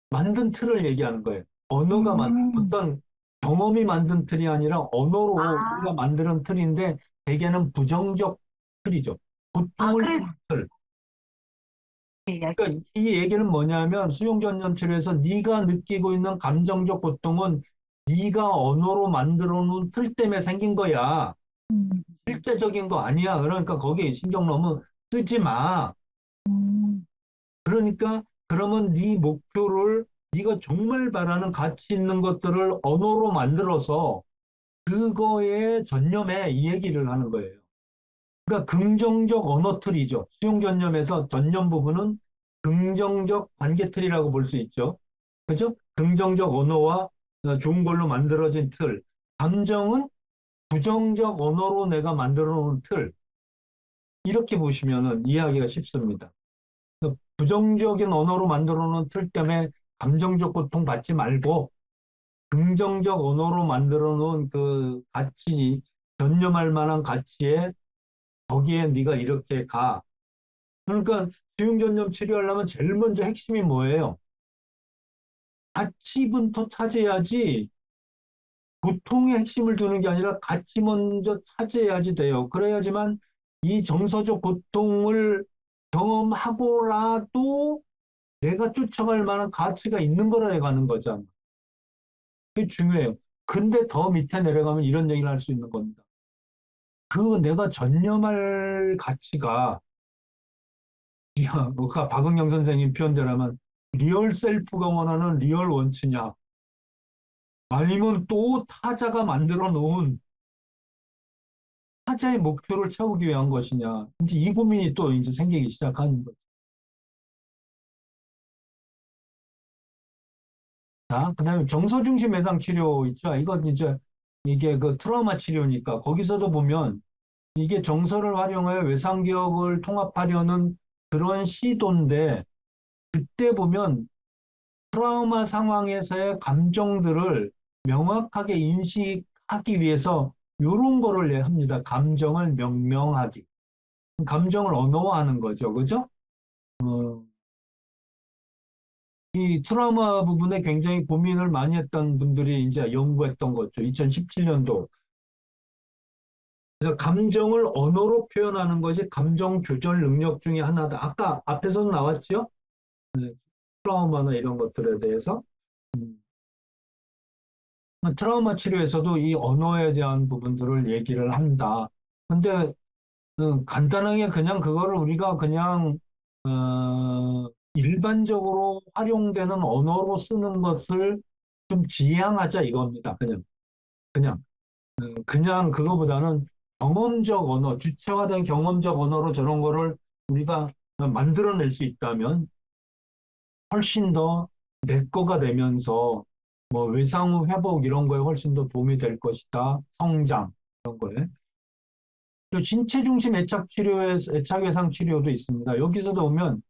만든 틀을 얘기하는 거예요. 음. 어떤 경험이 만든 틀이 아니라 언어로 우리가 아, 만드는 틀인데 대개는 부정적 틀이죠. 고통을 그래서 주는 틀. 예, 알겠습니다. 그러니까 이 얘기는 뭐냐면 수용전염 치료에서 네가 느끼고 있는 감정적 고통은 네가 언어로 만들어 놓은 틀 때문에 생긴 거야. 음. 실제적인 거 아니야. 그러니까 거기에 신경 너무 쓰지 마. 음. 그러니까 그러면 네 목표를 네가 정말 바라는 가치 있는 것들을 언어로 만들어서 그거에 전념해 이 얘기를 하는 거예요. 그러니까 긍정적 언어 틀이죠. 수용 전념에서 전념 부분은 긍정적 관계 틀이라고 볼 수 있죠. 그죠? 긍정적 언어와 좋은 걸로 만들어진 틀. 감정은 부정적 언어로 내가 만들어 놓은 틀. 이렇게 보시면 이해하기가 쉽습니다. 부정적인 언어로 만들어 놓은 틀 때문에 감정적 고통 받지 말고 긍정적 언어로 만들어 놓은 그 가치, 전념할 만한 가치에 거기에 네가 이렇게 가. 그러니까 수용전념 치료하려면 제일 먼저 핵심이 뭐예요? 가치부터 찾아야지 고통의 핵심을 두는 게 아니라 가치 먼저 찾아야지 돼요. 그래야지만 이 정서적 고통을 경험하고라도 내가 쫓아갈 만한 가치가 있는 거라 가는 거잖아. 그게 중요해요. 근데 더 밑에 내려가면 이런 얘기를 할 수 있는 겁니다. 그 내가 전념할 가치가, 그 박은경 선생님 표현대로면 리얼 셀프가 원하는 리얼 원치냐, 아니면 또 타자가 만들어 놓은 타자의 목표를 채우기 위한 것이냐. 이제 이 고민이 또 이제 생기기 시작하는 거죠. 자, 그다음에 정서 중심 외상 치료 있죠. 이건 이제 이게 그 트라우마 치료니까 거기서도 보면 이게 정서를 활용해 외상 기억을 통합하려는 그런 시도인데 그때 보면 트라우마 상황에서의 감정들을 명확하게 인식하기 위해서 이런 거를 합니다. 감정을 명명하기. 감정을 언어화하는 거죠. 그죠? 이 트라우마 부분에 굉장히 고민을 많이 했던 분들이 이제 연구했던 거죠. 2017년도. 그래서 감정을 언어로 표현하는 것이 감정 조절 능력 중에 하나다. 아까 앞에서도 나왔죠? 네, 트라우마나 이런 것들에 대해서. 음, 트라우마 치료에서도 이 언어에 대한 부분들을 얘기를 한다. 근데 간단하게 그냥 그거를 우리가 그냥 일반적으로 활용되는 언어로 쓰는 것을 좀 지양하자 이겁니다. 그냥 그거보다는 경험적 언어, 주체화된 경험적 언어로 저런 거를 우리가 만들어낼 수 있다면 훨씬 더 내 거가 되면서 뭐 외상 후 회복 이런 거에 훨씬 더 도움이 될 것이다. 성장 이런 거에. 또 신체 중심 애착 치료에 애착 외상 치료도 있습니다. 여기서도 보면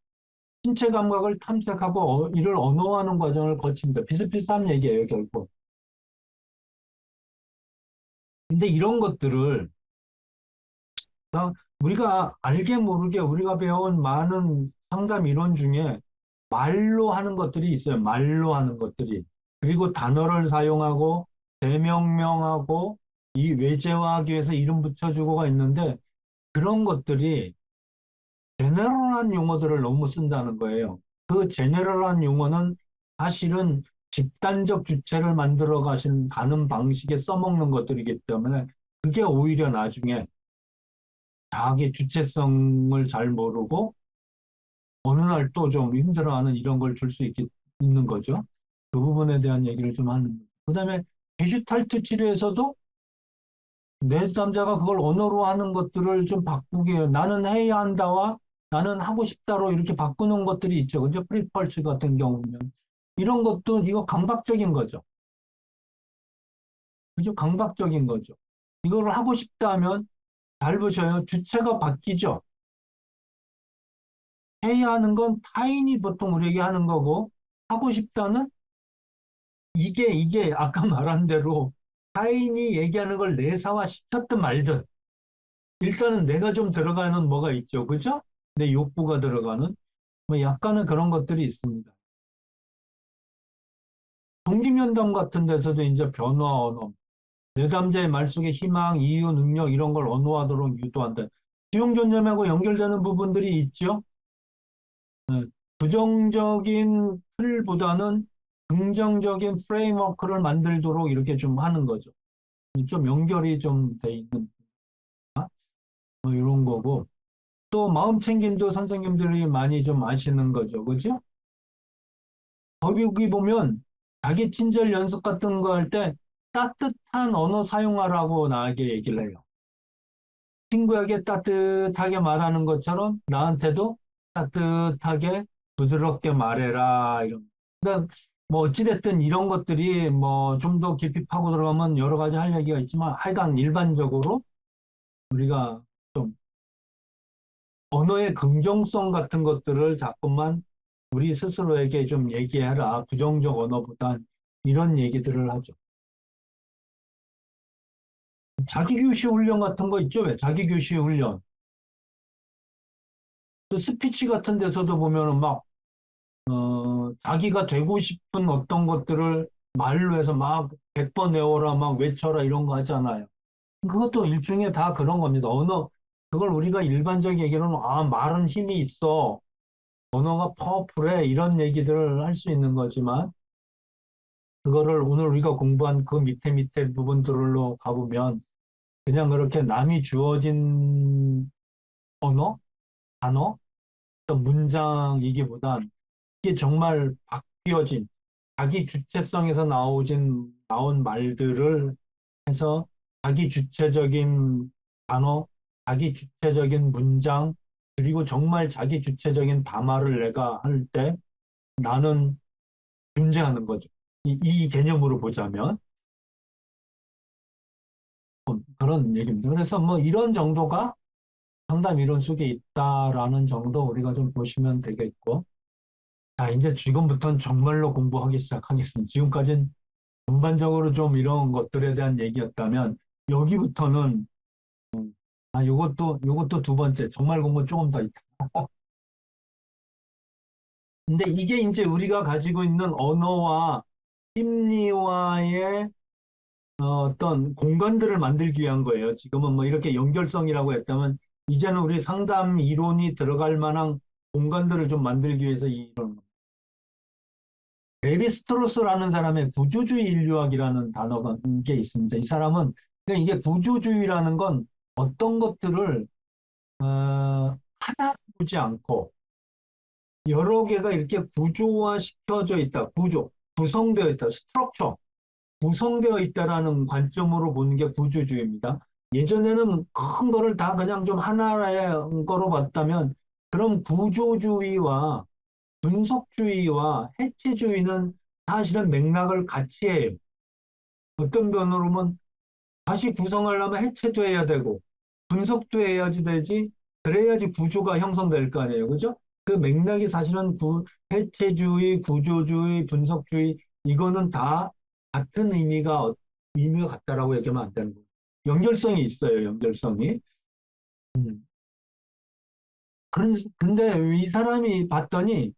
신체 감각을 탐색하고 이를 언어화하는 과정을 거칩니다. 비슷비슷한 얘기예요, 결국. 근데 이런 것들을 우리가 알게 모르게 우리가 배운 많은 상담 이론 중에 말로 하는 것들이 있어요. 말로 하는 것들이. 그리고 단어를 사용하고 대명명하고 이 외제화하기 위해서 이름 붙여주고가 있는데 그런 것들이 제너럴한 용어들을 너무 쓴다는 거예요. 그 제너럴한 용어는 사실은 집단적 주체를 만들어 가는 방식에 써먹는 것들이기 때문에 그게 오히려 나중에 자기 주체성을 잘 모르고 어느 날 또 좀 힘들어하는 이런 걸 줄 수 있는 거죠. 그 부분에 대한 얘기를 좀 하는 거예요. 그다음에 게슈탈트 치료에서도 내담자가 그걸 언어로 하는 것들을 좀 바꾸게 해요. 나는 해야 한다와 나는 하고 싶다로 이렇게 바꾸는 것들이 있죠. 그죠? 프리펄츠 같은 경우는. 이런 것도 이거 강박적인 거죠. 그죠? 강박적인 거죠. 이거를 하고 싶다 하면 잘 보셔요. 주체가 바뀌죠. 해야 하는 건 타인이 보통 우리에게 하는 거고 하고 싶다는 이게 아까 말한 대로 타인이 얘기하는 걸 내사화 시켰든 말든 일단은 내가 좀 들어가는 뭐가 있죠. 그죠? 내 욕구가 들어가는 뭐 약간은 그런 것들이 있습니다. 동기면담 같은 데서도 이제 변화 언어, 내담자의 말 속에 희망, 이유, 능력 이런 걸 언어화하도록 유도한다. 지용존념하고 연결되는 부분들이 있죠. 네. 부정적인 틀보다는 긍정적인 프레임워크를 만들도록 이렇게 좀 하는 거죠. 좀 연결이 좀 돼 있는 뭐 이런 거고 또 마음 챙김도 선생님들이 많이 좀 아시는 거죠. 그죠? 거기 보면 자기 친절 연습 같은 거 할 때 따뜻한 언어 사용하라고 나에게 얘기를 해요. 친구에게 따뜻하게 말하는 것처럼 나한테도 따뜻하게 부드럽게 말해라. 이런. 그러니까 뭐 어찌됐든 이런 것들이 뭐 좀 더 깊이 파고 들어가면 여러 가지 할 얘기가 있지만 하여간 일반적으로 우리가 좀 언어의 긍정성 같은 것들을 자꾸만 우리 스스로에게 좀 얘기해라. 부정적 언어보단 이런 얘기들을 하죠. 자기교시 훈련 같은 거 있죠? 왜? 자기교시 훈련. 또 스피치 같은 데서도 보면은 막, 자기가 되고 싶은 어떤 것들을 말로 해서 막 100번 외워라, 막 외쳐라 이런 거 하잖아요. 그것도 일종의 다 그런 겁니다. 언어, 그걸 우리가 일반적인 얘기로는, 아, 말은 힘이 있어. 언어가 파워풀해. 이런 얘기들을 할 수 있는 거지만, 그거를 오늘 우리가 공부한 그 밑에 부분들로 가보면, 그냥 그렇게 남이 주어진 언어, 단어, 어떤 문장이기보단 이게 정말 바뀌어진 자기 주체성에서 나온 말들을 해서 자기 주체적인 단어, 자기 주체적인 문장, 그리고 정말 자기 주체적인 담화를 내가 할 때 나는 존재하는 거죠. 이 개념으로 보자면. 그런 얘기입니다. 그래서 뭐 이런 정도가 상담 이론 속에 있다라는 정도 우리가 좀 보시면 되겠고, 자, 이제 지금부터는 정말로 공부하기 시작하겠습니다. 지금까지는 전반적으로 좀 이런 것들에 대한 얘기였다면, 여기부터는, 요것도 두 번째, 정말 공부 조금 더 있다. 근데 이게 이제 우리가 가지고 있는 언어와 심리와의 어떤 공간들을 만들기 위한 거예요. 지금은 뭐 이렇게 연결성이라고 했다면, 이제는 우리 상담 이론이 들어갈 만한 공간들을 좀 만들기 위해서 이런 레비스트로스라는 사람의 구조주의 인류학이라는 단어가 게 있습니다. 이 사람은 그러니까 이게 구조주의라는 건 어떤 것들을 하나 보지 않고 여러 개가 이렇게 구조화 시켜져 있다. 구성되어 있다. 스트럭처, 구성되어 있다라는 관점으로 보는 게 구조주의입니다. 예전에는 큰 거를 다 그냥 좀 하나의 거로 봤다면 그럼 구조주의와 분석주의와 해체주의는 사실은 맥락을 같이 해요. 어떤 면으로 보면 다시 구성하려면 해체도 해야 되고 분석도 해야지 되지 그래야지 구조가 형성될 거 아니에요. 그죠? 그 맥락이 사실은 해체주의, 구조주의, 분석주의 이거는 다 같은 의미가 같다라고 얘기하면 안 되는 거예요. 연결성이 있어요. 연결성이. 음. 근데 이 사람이 봤더니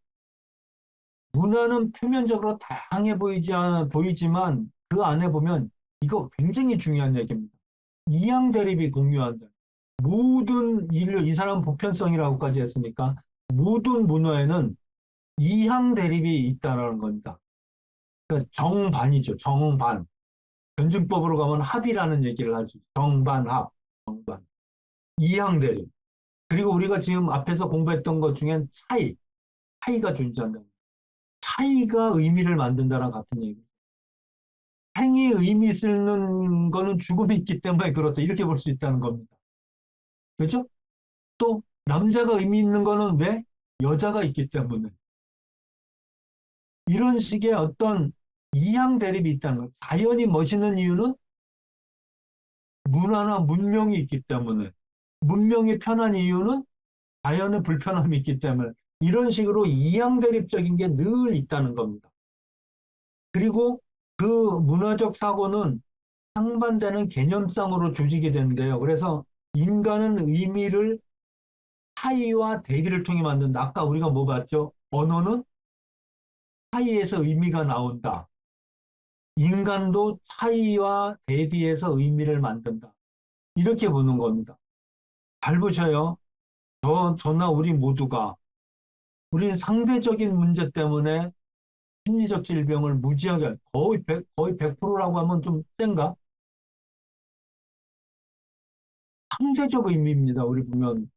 문화는 표면적으로 다양해 보이지만 그 안에 보면 이거 굉장히 중요한 얘기입니다. 이양 대립이 공유한다. 모든 인류, 이 사람 보편성이라고까지 했으니까 모든 문화에는 이양 대립이 있다는 겁니다. 그러니까 정반이죠. 정반. 변증법으로 가면 합이라는 얘기를 할 수 있어요. 정반, 합. 정반. 이양 대립. 그리고 우리가 지금 앞에서 공부했던 것 중엔 차이가 존재한다. 차이가 의미를 만든다랑 같은 얘기. 행위 의미 쓰는 거는 죽음이 있기 때문에 그렇다. 이렇게 볼 수 있다는 겁니다. 그렇죠? 또 남자가 의미 있는 거는 왜? 여자가 있기 때문에. 이런 식의 어떤 이양 대립이 있다는 것. 자연이 멋있는 이유는 문화나 문명이 있기 때문에. 문명이 편한 이유는 자연의 불편함이 있기 때문에. 이런 식으로 이양 대립적인 게 늘 있다는 겁니다. 그리고 그 문화적 사고는 상반되는 개념상으로 조직이 되는데요. 그래서 인간은 의미를 차이와 대비를 통해 만든다. 아까 우리가 뭐 봤죠? 언어는 차이에서 의미가 나온다. 인간도 차이와 대비해서 의미를 만든다. 이렇게 보는 겁니다. 잘 보셔요. 저나 우리 모두가 우리 상대적인 문제 때문에 심리적 질병을 무지하게 거의 100%라고 하면 좀 센가? 상대적 의미입니다. 우리 보면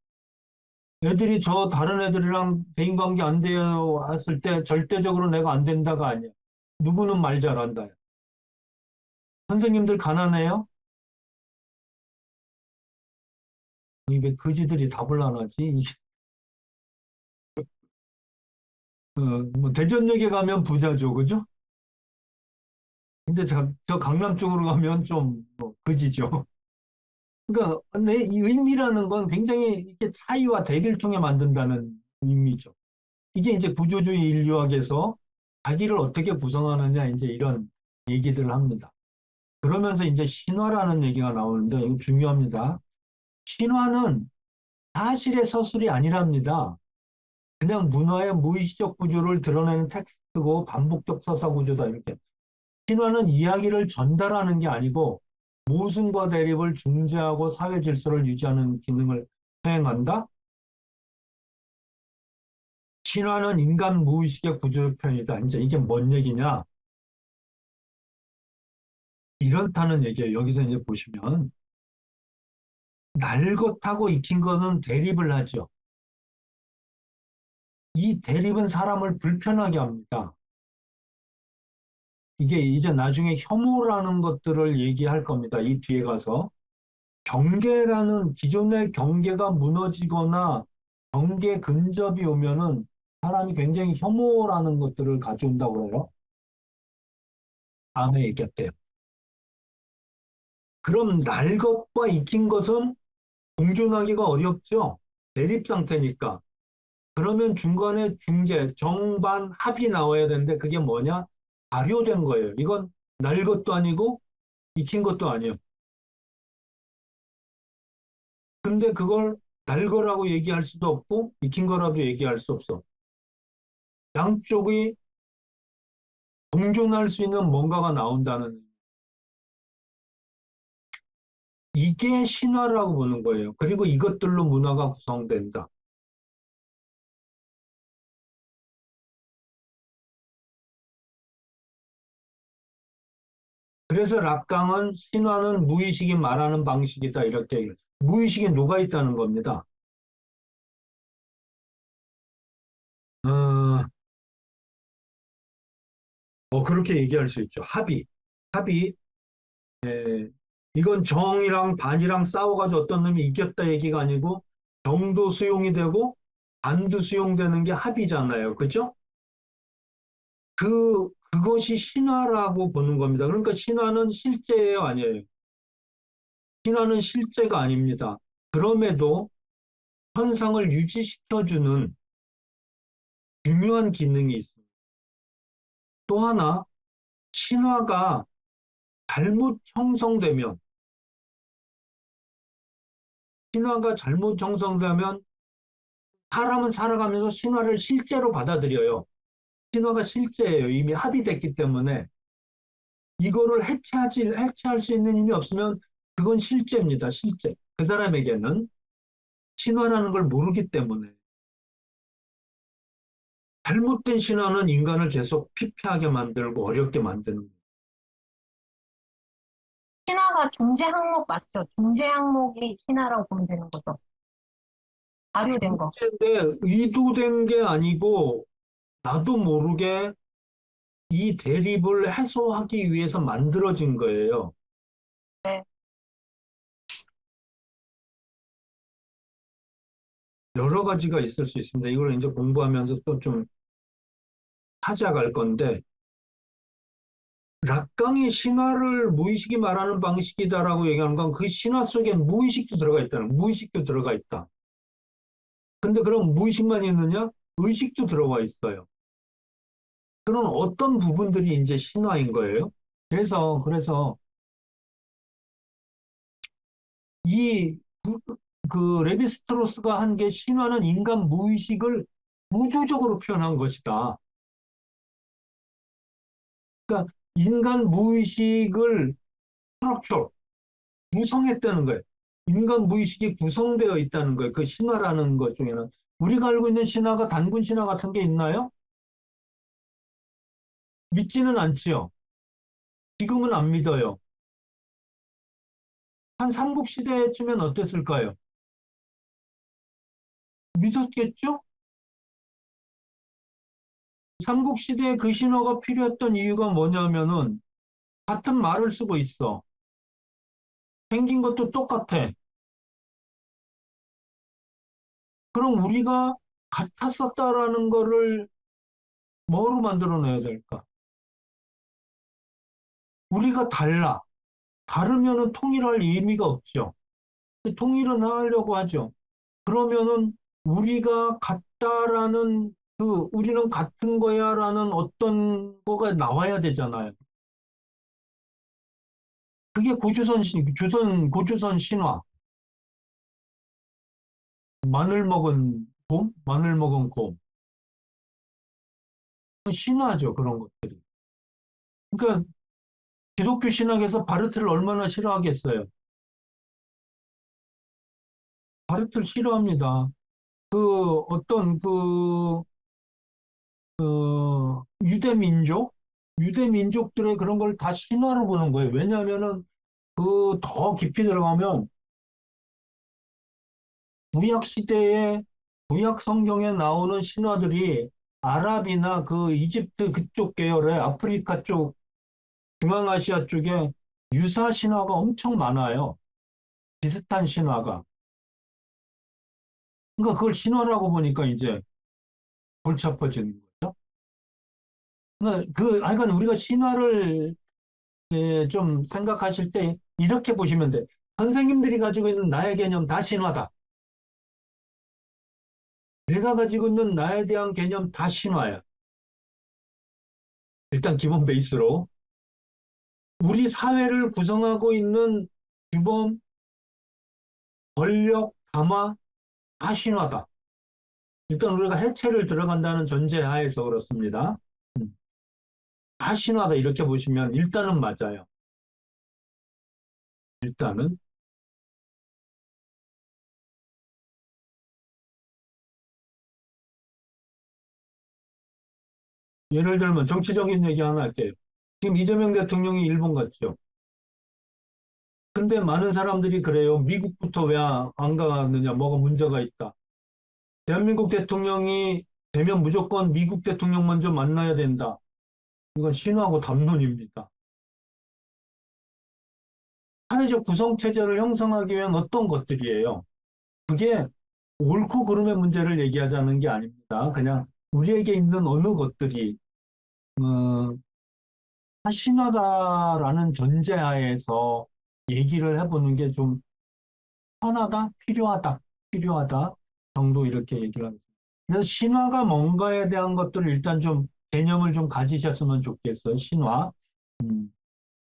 애들이 다른 애들이랑 대인관계 안 되어 왔을 때 절대적으로 내가 안 된다가 아니야. 누구는 말 잘한다. 선생님들 가난해요? 왜 그지들이 답을 안 하지? 뭐 대전역에 가면 부자죠, 그죠? 근데 저 강남 쪽으로 가면 좀뭐 그지죠. 그러니까 이 의미라는 건 굉장히 이렇게 차이와 대비를 통해 만든다는 의미죠. 이게 이제 구조주의 인류학에서 자기를 어떻게 구성하느냐 이제 이런 얘기들을 합니다. 그러면서 이제 신화라는 얘기가 나오는데 이거 중요합니다. 신화는 사실의 서술이 아니랍니다. 그냥 문화의 무의식적 구조를 드러내는 텍스트고 반복적 서사 구조다 이렇게. 신화는 이야기를 전달하는 게 아니고 모순과 대립을 중재하고 사회 질서를 유지하는 기능을 수행한다. 신화는 인간 무의식의 구조의 편이다. 이제 이게 뭔 얘기냐? 이렇다는 얘기예요. 여기서 이제 보시면 날 것하고 익힌 것은 대립을 하죠. 이 대립은 사람을 불편하게 합니다. 이게 이제 나중에 혐오라는 것들을 얘기할 겁니다. 이 뒤에 가서. 경계라는 기존의 경계가 무너지거나 경계 근접이 오면은 사람이 굉장히 혐오라는 것들을 가져온다고 해요. 다음에 얘기할게요. 그럼 날 것과 익힌 것은 공존하기가 어렵죠. 대립 상태니까. 그러면 중간에 중재, 정반, 합이 나와야 되는데 그게 뭐냐? 발효된 거예요. 이건 날 것도 아니고 익힌 것도 아니에요. 근데 그걸 날 거라고 얘기할 수도 없고 익힌 거라도 얘기할 수 없어. 양쪽이 공존할 수 있는 뭔가가 나온다는 이게 신화라고 보는 거예요. 그리고 이것들로 문화가 구성된다. 그래서 락강은 신화는 무의식이 말하는 방식이다 이렇게 얘기해요. 무의식에 녹아 있다는 겁니다. 어, 그렇게 얘기할 수 있죠. 합의. 에, 이건 정이랑 반이랑 싸워가지고 어떤 놈이 이겼다 얘기가 아니고 정도 수용이 되고 반도 수용되는 게 합의잖아요. 그죠? 그것이 신화라고 보는 겁니다. 그러니까 신화는 실제예요, 아니에요? 신화는 실제가 아닙니다. 그럼에도 현상을 유지시켜주는 중요한 기능이 있습니다. 또 하나, 신화가 잘못 형성되면, 신화가 잘못 형성되면 사람은 살아가면서 신화를 실제로 받아들여요. 신화가 실제예요. 이미 합의됐기 때문에 이거를 해체할 수 있는 힘이 없으면 그건 실제입니다. 실제. 그 사람에게는 신화라는 걸 모르기 때문에 잘못된 신화는 인간을 계속 피폐하게 만들고 어렵게 만드는 거예요. 신화가 중재 항목 맞죠? 중재 항목이 신화라고 보면 되는 거죠. 발효된 거. 근데 의도된 게 아니고 나도 모르게 이 대립을 해소하기 위해서 만들어진 거예요. 네. 여러 가지가 있을 수 있습니다. 이걸 이제 공부하면서 또 좀 찾아갈 건데, 락강이 신화를 무의식이 말하는 방식이다라고 얘기하는 건 그 신화 속에 무의식도 들어가 있다는, 무의식도 들어가 있다. 근데 그럼 무의식만 있느냐? 의식도 들어가 있어요. 그런 어떤 부분들이 이제 신화인 거예요. 그래서 이 레비스트로스가 한 게 신화는 인간 무의식을 우주적으로 표현한 것이다. 그러니까 인간 무의식을 스트럭처, 구성했다는 거예요. 인간 무의식이 구성되어 있다는 거예요. 그 신화라는 것 중에는. 우리가 알고 있는 신화가 단군 신화 같은 게 있나요? 믿지는 않지요. 지금은 안 믿어요. 한 삼국시대쯤엔 어땠을까요? 믿었겠죠? 삼국시대에 그 신화가 필요했던 이유가 뭐냐면은 같은 말을 쓰고 있어. 생긴 것도 똑같아. 그럼 우리가 같았었다라는 거를 뭐로 만들어내야 될까? 우리가 달라. 다르면은 통일할 의미가 없죠. 통일은 하려고 하죠. 그러면은 우리가 같다라는 우리는 같은 거야라는 어떤 거가 나와야 되잖아요. 그게 고조선 신화. 마늘 먹은 곰? 마늘 먹은 곰. 신화죠, 그런 것들이. 그러니까 기독교 신학에서 바르트를 얼마나 싫어하겠어요. 바르트를 싫어합니다. 어떤 유대민족? 유대민족들의 그런 걸 다 신화로 보는 거예요. 왜냐하면은 더 깊이 들어가면 구약 시대에 구약 성경에 나오는 신화들이 아랍이나 그 이집트 그쪽 계열의 아프리카 쪽, 중앙아시아 쪽에 유사 신화가 엄청 많아요. 비슷한 신화가. 그러니까 그걸 신화라고 보니까 이제 골치 아파지는 거죠. 그러니까 하여간 우리가 신화를 좀 생각하실 때 이렇게 보시면 돼. 선생님들이 가지고 있는 나의 개념 다 신화다. 내가 가지고 있는 나에 대한 개념 다 신화야. 일단 기본 베이스로. 우리 사회를 구성하고 있는 규범, 권력, 담화 다 신화다. 일단 우리가 해체를 들어간다는 전제 하에서 그렇습니다. 음, 다 신화다 이렇게 보시면 일단은 맞아요. 일단은. 예를 들면 정치적인 얘기 하나 할게요. 지금 이재명 대통령이 일본 갔죠. 근데 많은 사람들이 그래요. 미국부터 왜 안 가느냐, 뭐가 문제가 있다. 대한민국 대통령이 되면 무조건 미국 대통령 먼저 만나야 된다. 이건 신화고 담론입니다. 사회적 구성체제를 형성하기 위한 어떤 것들이에요. 그게 옳고 그름의 문제를 얘기하자는 게 아닙니다. 그냥 우리에게 있는 어느 것들이 어, 신화다라는 전제하에서 얘기를 해보는 게 좀 편하다, 필요하다 정도 이렇게 얘기를 하겠습니다. 그래서 신화가 뭔가에 대한 것들을 일단 좀 개념을 좀 가지셨으면 좋겠어요. 신화. 음,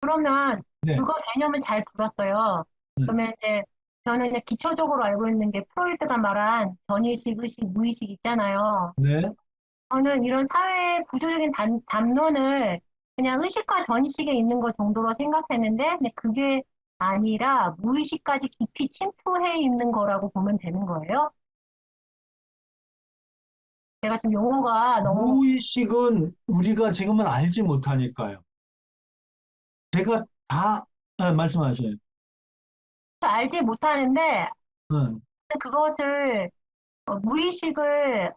그러면 네, 그거 개념을 잘 들었어요. 네, 그러면 이제 저는 이제 기초적으로 알고 있는 게 프로이트가 말한 전의식, 의식, 무의식 있잖아요. 네. 저는 이런 사회 구조적인 담론을 그냥 의식과 전의식에 있는 것 정도로 생각했는데, 근데 그게 아니라 무의식까지 깊이 침투해 있는 거라고 보면 되는 거예요. 제가 좀 용어가 너무 무의식은 우리가 지금은 알지 못하니까요. 제가 다, 말씀하세요. 알지 못하는데, 응, 그것을 무의식을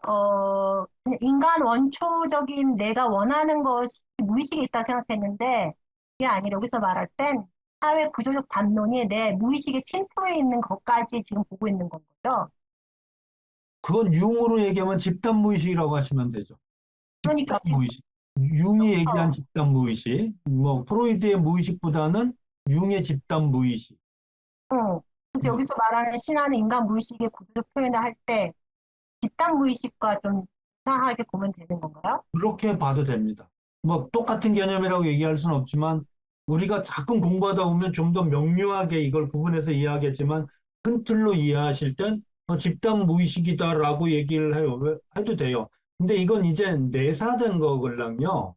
그냥 인간 원초적인 내가 원하는 것이 무의식에 있다 생각했는데 그게 아니라 여기서 말할 땐 사회 구조적 담론이 내 무의식에 침투해 있는 것까지 지금 보고 있는 건 거죠. 그건 융으로 얘기하면 집단 무의식이라고 하시면 되죠. 그러니까 집단 무의식. 융이 얘기한 집단 무의식. 뭐 프로이드의 무의식보다는 융의 집단 무의식. 그래서 네. 여기서 말하는 신화는 인간 무의식의 구조적 표현을 할 때 집단 무의식과 좀 이상하게 보면 되는 건가요? 그렇게 봐도 됩니다. 뭐 똑같은 개념이라고 얘기할 수는 없지만 우리가 가끔 공부하다 보면 좀 더 명료하게 이걸 구분해서 이해하겠지만 큰 틀로 이해하실 땐 집단 무의식이다라고 얘기를 해요. 해도 돼요. 근데 이건 이제 내사된 거걸랑요.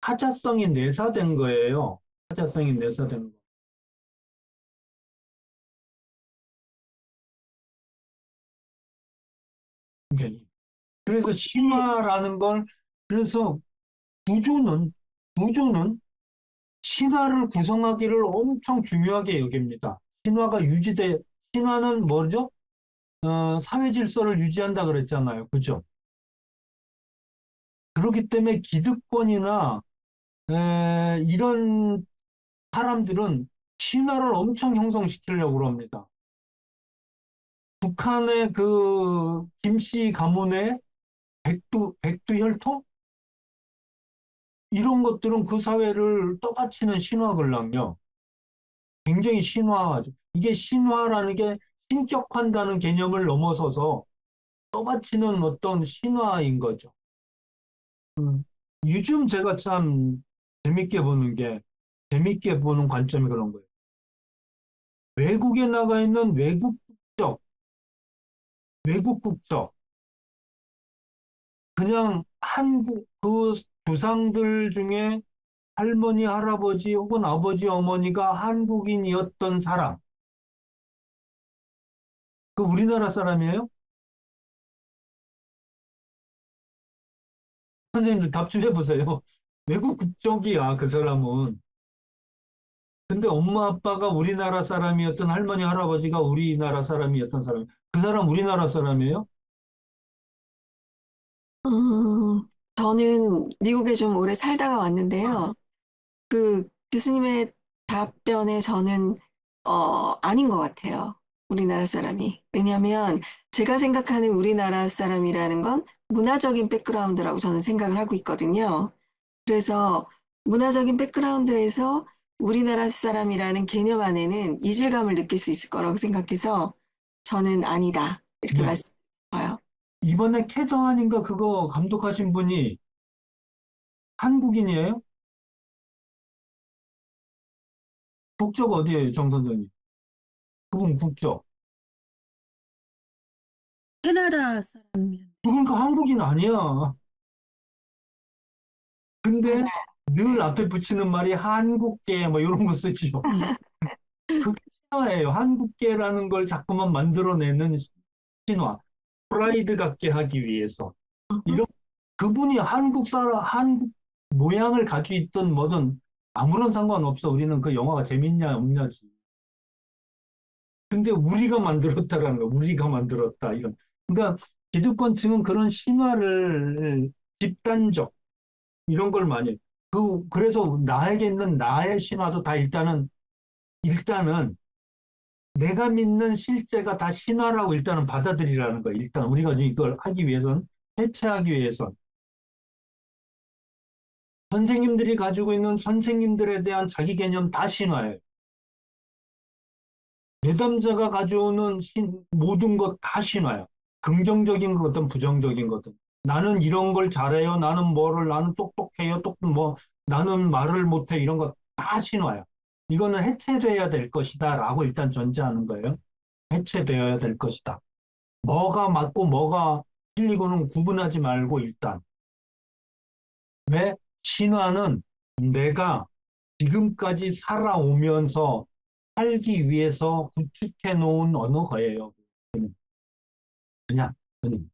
타자성이 내사된 거예요. 타자성이 내사된 거. 게 그래서 신화라는 걸 그래서 구조는 구조는 신화를 구성하기를 엄청 중요하게 여깁니다. 신화는 뭐죠? 사회 질서를 유지한다 그랬잖아요. 그죠? 그렇기 때문에 기득권이나 이런 사람들은 신화를 엄청 형성시키려고 합니다. 북한의 그 김씨 가문의 백두혈통? 이런 것들은 그 사회를 떠받치는 신화걸랑요. 굉장히 신화하죠. 이게 신화라는 게 신격화한다는 개념을 넘어서서 떠받치는 어떤 신화인 거죠. 음, 요즘 제가 참 재밌게 보는 게, 재밌게 보는 관점이 그런 거예요. 외국에 나가 있는 외국 국적, 그냥 한국, 그 조상들 중에 할머니, 할아버지 혹은 아버지, 어머니가 한국인이었던 사람, 그 우리나라 사람이에요? 선생님들 답 좀 해보세요. 외국 국적이야, 그 사람은. 근데 엄마 아빠가 우리나라 사람이었던 할머니 할아버지가 우리나라 사람이었던 사람. 그 사람 우리나라 사람이에요? 음, 저는 미국에 좀 오래 살다가 왔는데요. 그 교수님의 답변에 저는 아닌 것 같아요. 우리나라 사람이. 왜냐하면 제가 생각하는 우리나라 사람이라는 건 문화적인 백그라운드라고 저는 생각을 하고 있거든요. 그래서 문화적인 백그라운드에서 우리나라 사람이라는 개념 안에는 이질감을 느낄 수 있을 거라고 생각해서 저는 아니다. 이렇게 네. 말씀드려요. 이번에 캐더한인가 그거 감독하신 분이 한국인이에요? 국적 어디예요, 정 선생님? 그분 국적. 캐나다 사람이요. 그러니까 한국인 아니야. 근데 맞아요. 늘 앞에 붙이는 말이 한국계 뭐 이런 거 쓰지요. 그게 신화예요. 한국계라는 걸 자꾸만 만들어내는 신화. 프라이드 갖게 하기 위해서. 이런 그분이 한국 모양을 가지고 있던 뭐든 아무런 상관없어. 우리는 그 영화가 재밌냐 없냐지. 근데 우리가 만들었다라는 거, 우리가 만들었다 이런. 그러니까 기득권층은 그런 신화를 집단적 이런 걸 많이 해요. 그래서 나에게 있는 나의 신화도 다 일단은 내가 믿는 실제가 다 신화라고 일단은 받아들이라는 거예요. 일단 우리가 이걸 하기 위해선 해체하기 위해선 선생님들이 가지고 있는 선생님들에 대한 자기 개념 다 신화예요. 내담자가 가져오는 모든 것 다 신화야. 긍정적인 거든 부정적인 거든. 나는 이런 걸 잘해요. 나는 똑똑해요. 나는 말을 못해. 이런 거 다 신화야. 이거는 해체돼야 될 것이다. 라고 일단 전제하는 거예요. 해체되어야 될 것이다. 뭐가 맞고 뭐가 틀리고는 구분하지 말고 일단. 왜? 신화는 내가 지금까지 살아오면서 살기 위해서 구축해 놓은 언어예요. 그냥, 그냥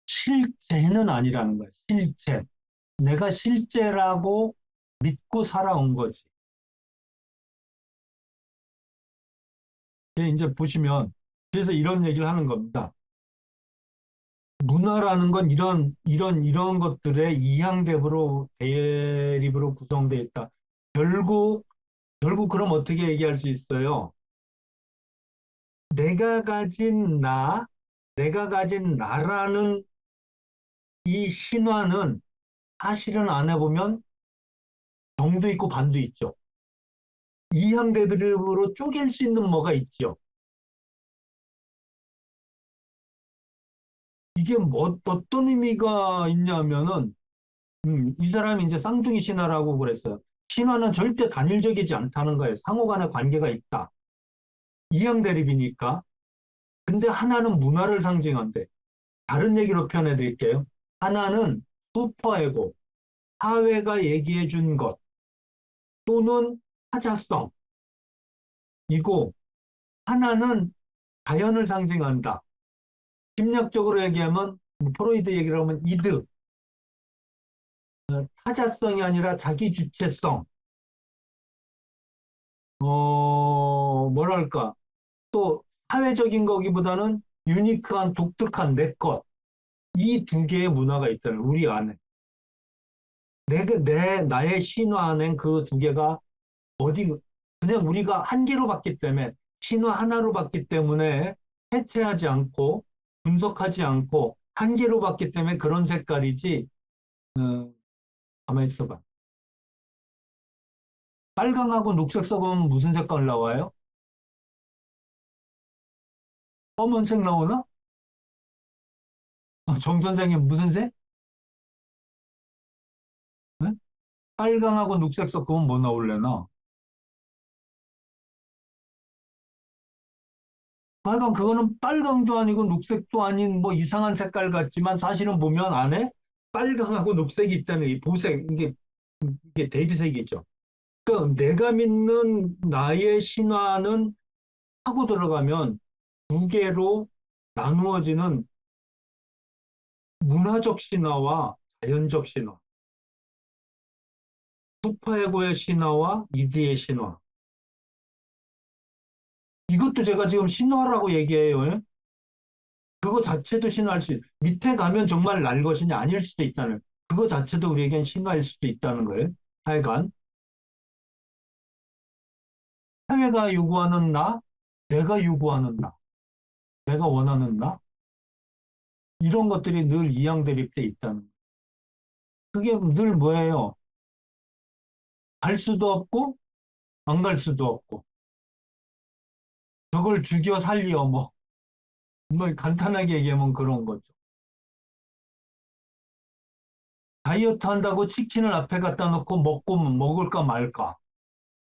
실제는 아니라는 거야. 실제. 내가 실제라고 믿고 살아온 거지. 이제 보시면 그래서 이런 얘기를 하는 겁니다. 문화라는 건 이런 것들의 이향대으로 대립으로 구성되어 있다. 결국 그럼 어떻게 얘기할 수 있어요? 내가 가진 내가 가진 나라는 이 신화는 사실은 안 해보면 정도 있고 반도 있죠. 이향대립으로 쪼갤 수 있는 뭐가 있죠. 이게 어떤 의미가 있냐면은, 이 사람이 이제 쌍둥이 신화라고 그랬어요. 신화는 절대 단일적이지 않다는 거예요. 상호 간의 관계가 있다. 이향대립이니까. 근데 하나는 문화를 상징한대. 다른 얘기로 표현해 드릴게요. 하나는 슈퍼에고, 사회가 얘기해 준 것, 또는 타자성이고, 하나는 자연을 상징한다. 심리학적으로 얘기하면, 프로이드 얘기를 하면 이드, 타자성이 아니라 자기 주체성, 뭐랄까, 또 사회적인 거기보다는 유니크한, 독특한 내 것. 이 두 개의 문화가 있다는 우리 안에. 나의 신화 안엔 그 두 개가 어디, 그냥 우리가 한 개로 봤기 때문에, 신화 하나로 봤기 때문에 해체하지 않고, 분석하지 않고, 한 개로 봤기 때문에 그런 색깔이지, 어, 가만히 있어봐. 빨강하고 녹색 섞으면 무슨 색깔 나와요? 검은색 나오나? 정 선생님 무슨 색? 네? 빨강하고 녹색 섞으면 뭐 나올래나? 하여간 그거는 빨강도 아니고 녹색도 아닌 뭐 이상한 색깔 같지만 사실은 보면 안에 빨강하고 녹색이 있다는 이 보색, 이게 대비색이죠. 그러니까 내가 믿는 나의 신화는 하고 들어가면 두 개로 나누어지는 문화적 신화와 자연적 신화, 슈퍼에고의 신화와 이드의 신화. 이것도 제가 지금 신화라고 얘기해요. 예? 그거 자체도 신화일 밑에 가면 정말 날 것이냐 아닐 수도 있다는 그거 자체도 우리에겐 신화일 수도 있다는 거예요. 하여간 사회가 요구하는 내가 요구하는 내가 원하는 이런 것들이 늘 이양대립돼 있다는 거예요. 그게 늘 뭐예요? 갈 수도 없고 안 갈 수도 없고 저걸 죽여 살려 뭐 간단하게 얘기하면 그런 거죠. 다이어트 한다고 치킨을 앞에 갖다 놓고 먹고 먹을까 말까.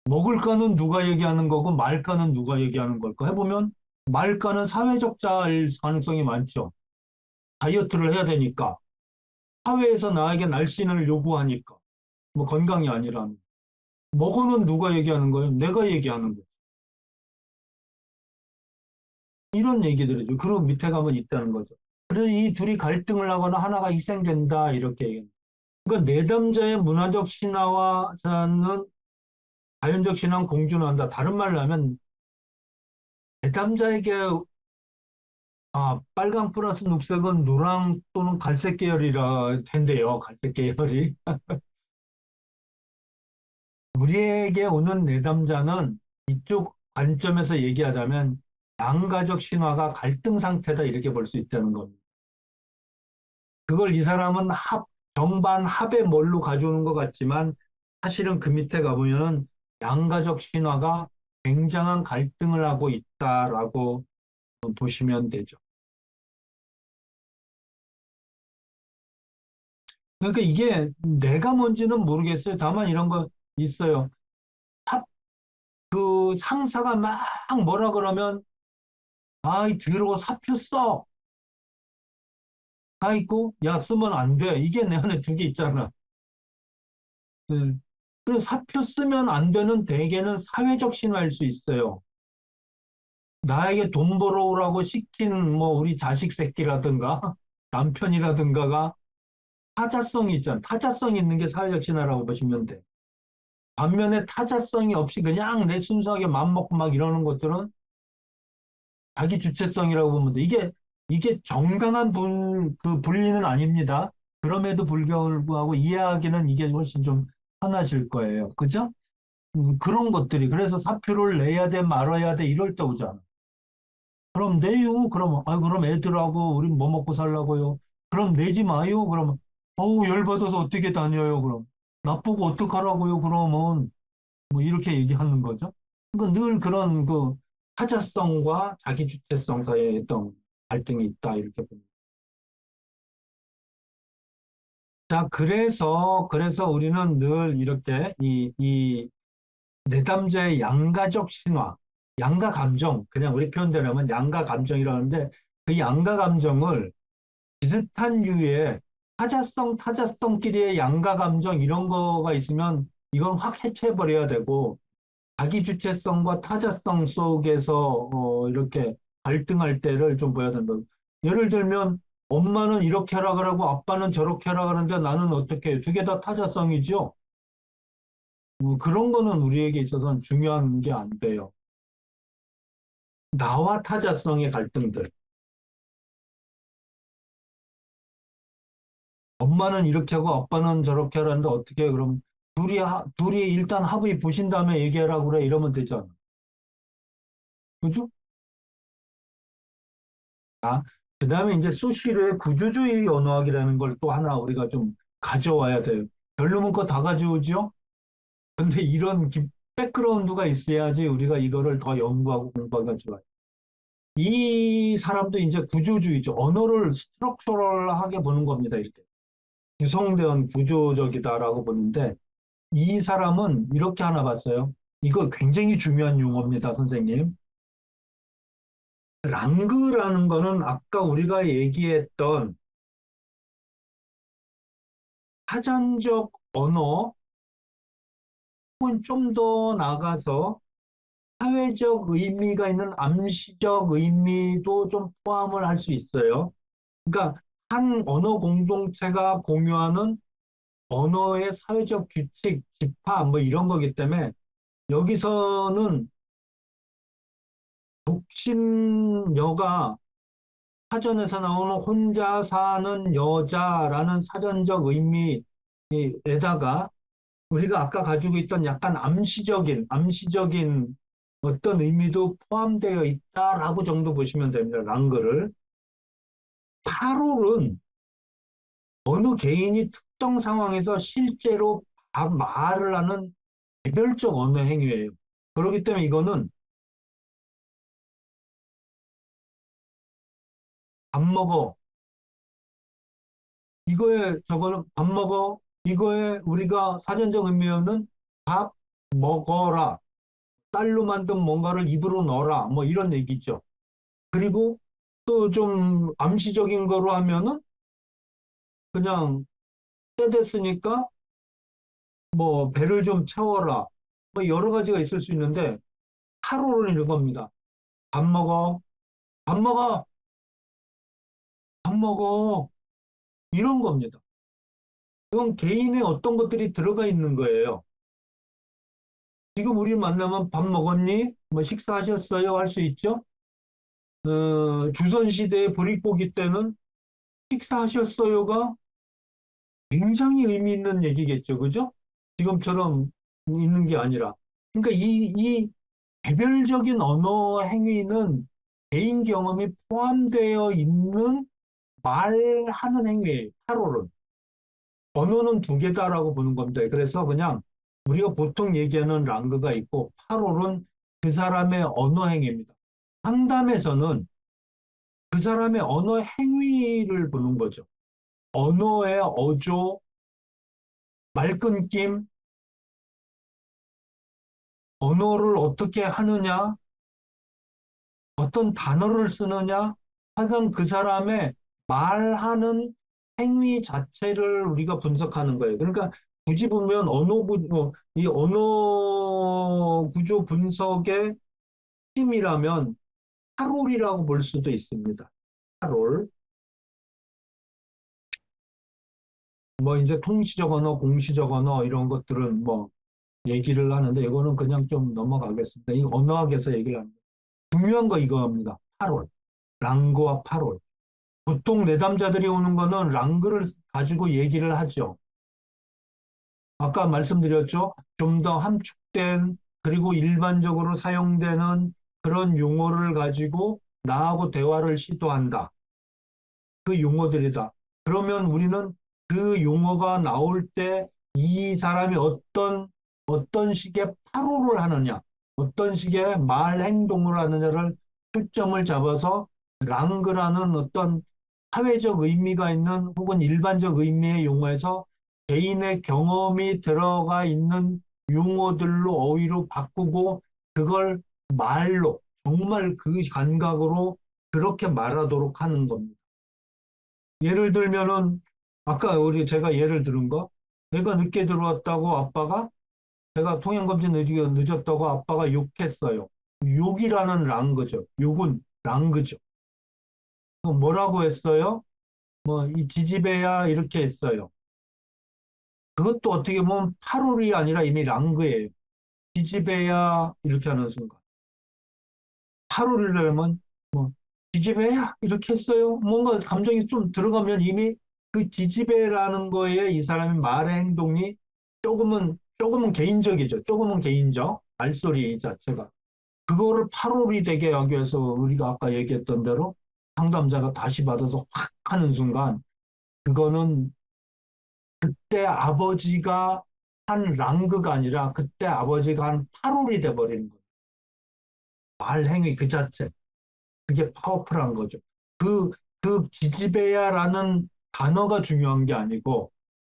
먹을까는 누가 얘기하는 거고 말까는 누가 얘기하는 걸까? 해보면 말까는 사회적자일 가능성이 많죠. 다이어트를 해야 되니까. 사회에서 나에게 날씬을 요구하니까. 뭐 건강이 아니라면. 먹어는 누가 얘기하는 거예요? 내가 얘기하는 거예요. 이런 얘기들이죠. 그리고 밑에 가면 있다는 거죠. 그래서 이 둘이 갈등을 하거나 하나가 희생된다 이렇게 얘기합니다. 그러니까 내담자의 문화적 신화와는 자연적 신화는 공존한다. 다른 말로 하면 내담자에게 빨강 플러스 녹색은 노랑 또는 갈색 계열이라 된대요. 갈색 계열이. 우리에게 오는 내담자는 이쪽 관점에서 얘기하자면 양가적 신화가 갈등 상태다 이렇게 볼 수 있다는 겁니다. 그걸 이 사람은 정반 합의 뭘로 가져오는 것 같지만 사실은 그 밑에 가보면은 양가적 신화가 굉장한 갈등을 하고 있다라고 보시면 되죠. 그러니까 이게 내가 뭔지는 모르겠어요. 다만 이런 거 있어요. 그 상사가 막 뭐라 그러면 아이 더러워 사표 써. 가 있고 야 쓰면 안 돼. 이게 내 안에 두 개 있잖아. 네. 그래서 사표 쓰면 안 되는 대개는 사회적 신화일 수 있어요. 나에게 돈 벌어오라고 시킨 뭐 우리 자식 새끼라든가 남편이라든가가 타자성이 있잖아. 타자성 있는 게 사회적 신화라고 보시면 돼. 반면에 타자성이 없이 그냥 내 순수하게 맘먹고 막 이러는 것들은 자기 주체성이라고 보면 돼. 이게 정당한 그 분리는 아닙니다. 그럼에도 불구하고 이해하기는 이게 훨씬 좀 편하실 거예요. 그죠? 그런 것들이. 그래서 사표를 내야 돼, 말아야 돼, 이럴 때 오잖아. 그럼 내요. 그럼 애들하고 우린 뭐 먹고 살라고요. 그럼 내지 마요. 그러면, 어우, 열받아서 어떻게 다녀요. 그럼. 나보고 어떡하라고요. 그러면, 뭐 이렇게 얘기하는 거죠. 그러니까 늘 그런 그 타자성과 자기 주체성 사이에 어떤 갈등이 있다. 이렇게 봅니다. 자, 그래서 우리는 늘 이렇게 이 내담자의 양가적 신화, 양가 감정, 그냥 우리 표현대로 하면 양가 감정이라는데 그 양가 감정을 비슷한 류의 타자성끼리의 양가 감정 이런 거가 있으면 이건 확 해체해버려야 되고 자기 주체성과 타자성 속에서 이렇게 갈등할 때를 좀 보여야 된다. 예를 들면 엄마는 이렇게 하라 그러고 아빠는 저렇게 하라 그러는데 나는 어떻게 해요? 두 개 다 타자성이죠. 그런 거는 우리에게 있어서는 중요한 게 안 돼요. 나와 타자성의 갈등들. 엄마는 이렇게 하고 아빠는 저렇게 하라는데 어떻게 해? 그럼 둘이 일단 합의 보신 다음에 얘기하라고 그래. 이러면 되잖아. 그죠? 그 다음에 이제 소시르의 구조주의 언어학이라는 걸 또 하나 우리가 좀 가져와야 돼요. 별로 문거 다 가져오죠? 근데 이런 백그라운드가 있어야지 우리가 이거를 더 연구하고 공부하기가 좋아요. 이 사람도 이제 구조주의죠. 언어를 스트럭처럴하게 보는 겁니다. 이렇게. 구성된 구조적이다라고 보는데 이 사람은 이렇게 하나 봤어요. 이거 굉장히 중요한 용어입니다, 선생님. 랑그라는 거는 아까 우리가 얘기했던 사전적 언어 혹은 좀 더 나가서 사회적 의미가 있는 암시적 의미도 좀 포함을 할 수 있어요. 그러니까 한 언어 공동체가 공유하는 언어의 사회적 규칙, 집합 뭐 이런 거기 때문에 여기서는 독신여가 사전에서 나오는 혼자 사는 여자라는 사전적 의미에다가 우리가 아까 가지고 있던 약간 암시적인 어떤 의미도 포함되어 있다라고 정도 보시면 됩니다. 랑글을. 파롤은 어느 개인이 특정 상황에서 실제로 말을 하는 개별적 언어 행위예요. 그렇기 때문에 이거는 밥 먹어. 이거에 저거는 밥 먹어. 이거에 우리가 사전적 의미는 밥 먹어라. 쌀로 만든 뭔가를 입으로 넣어라. 뭐 이런 얘기죠. 그리고 또 좀 암시적인 거로 하면은 그냥 때 됐으니까 뭐 배를 좀 채워라. 뭐 여러 가지가 있을 수 있는데 하루는 이겁니다. 밥 먹어. 밥 먹어. 밥 먹어. 이런 겁니다. 이건 개인의 어떤 것들이 들어가 있는 거예요. 지금 우리 만나면 밥 먹었니? 뭐 식사하셨어요? 할 수 있죠? 조선시대의 보릿고기 때는 식사하셨어요가 굉장히 의미 있는 얘기겠죠. 그죠? 지금처럼 있는 게 아니라. 그러니까 이 개별적인 언어 행위는 개인 경험이 포함되어 있는 말하는 행위예요. 타로는. 언어는 두 개다라고 보는 겁니다. 그래서 그냥 우리가 보통 얘기하는 랑그가 있고 파롤은 그 사람의 언어 행위입니다. 상담에서는 그 사람의 언어 행위를 보는 거죠. 언어의 어조, 말끊김, 언어를 어떻게 하느냐, 어떤 단어를 쓰느냐, 하여간 그 사람의 말하는 행위 자체를 우리가 분석하는 거예요. 그러니까 굳이 보면 이 언어 구조 분석의 힘이라면 타롤이라고 볼 수도 있습니다. 타롤. 뭐 이제 통시적 언어, 공시적 언어 이런 것들은 뭐 얘기를 하는데 이거는 그냥 좀 넘어가겠습니다. 이 언어학에서 얘기를 합니다. 중요한 거 이거입니다. 파롤. 랑그와 파롤. 보통 내담자들이 오는 거는 랑그를 가지고 얘기를 하죠. 아까 말씀드렸죠. 좀 더 함축된 그리고 일반적으로 사용되는 그런 용어를 가지고 나하고 대화를 시도한다. 그 용어들이다. 그러면 우리는 그 용어가 나올 때 이 사람이 어떤 식의 파로를 하느냐, 어떤 식의 말 행동을 하느냐를 초점을 잡아서 랑그라는 어떤 사회적 의미가 있는 혹은 일반적 의미의 용어에서 개인의 경험이 들어가 있는 용어들로 어휘로 바꾸고 그걸 말로 정말 그 감각으로 그렇게 말하도록 하는 겁니다. 예를 들면은 아까 제가 예를 들은 거 내가 늦게 들어왔다고 아빠가 제가 통행검진 늦었다고 아빠가 욕했어요. 욕이라는 랑그죠. 욕은 랑그죠. 뭐라고 했어요? 뭐 이 지지배야 이렇게 했어요. 그것도 어떻게 보면 파롤이 아니라 이미 랑그예요. 지지배야 이렇게 하는 순간. 파롤이라면 뭐 지지배야 이렇게 했어요. 뭔가 감정이 좀 들어가면 이미 그 지지배라는 거에 이 사람의 말의 행동이 조금은 개인적이죠. 조금은 개인적 말소리 자체가. 그거를 파롤이 되게 하기 위해서 우리가 아까 얘기했던 대로 상담자가 다시 받아서 확 하는 순간 그거는 그때 아버지가 한 랑그가 아니라 그때 아버지가 한 파롤이 돼버리는 거예요. 말 행위 그 자체. 그게 파워풀한 거죠. 그 기지배야라는 단어가 중요한 게 아니고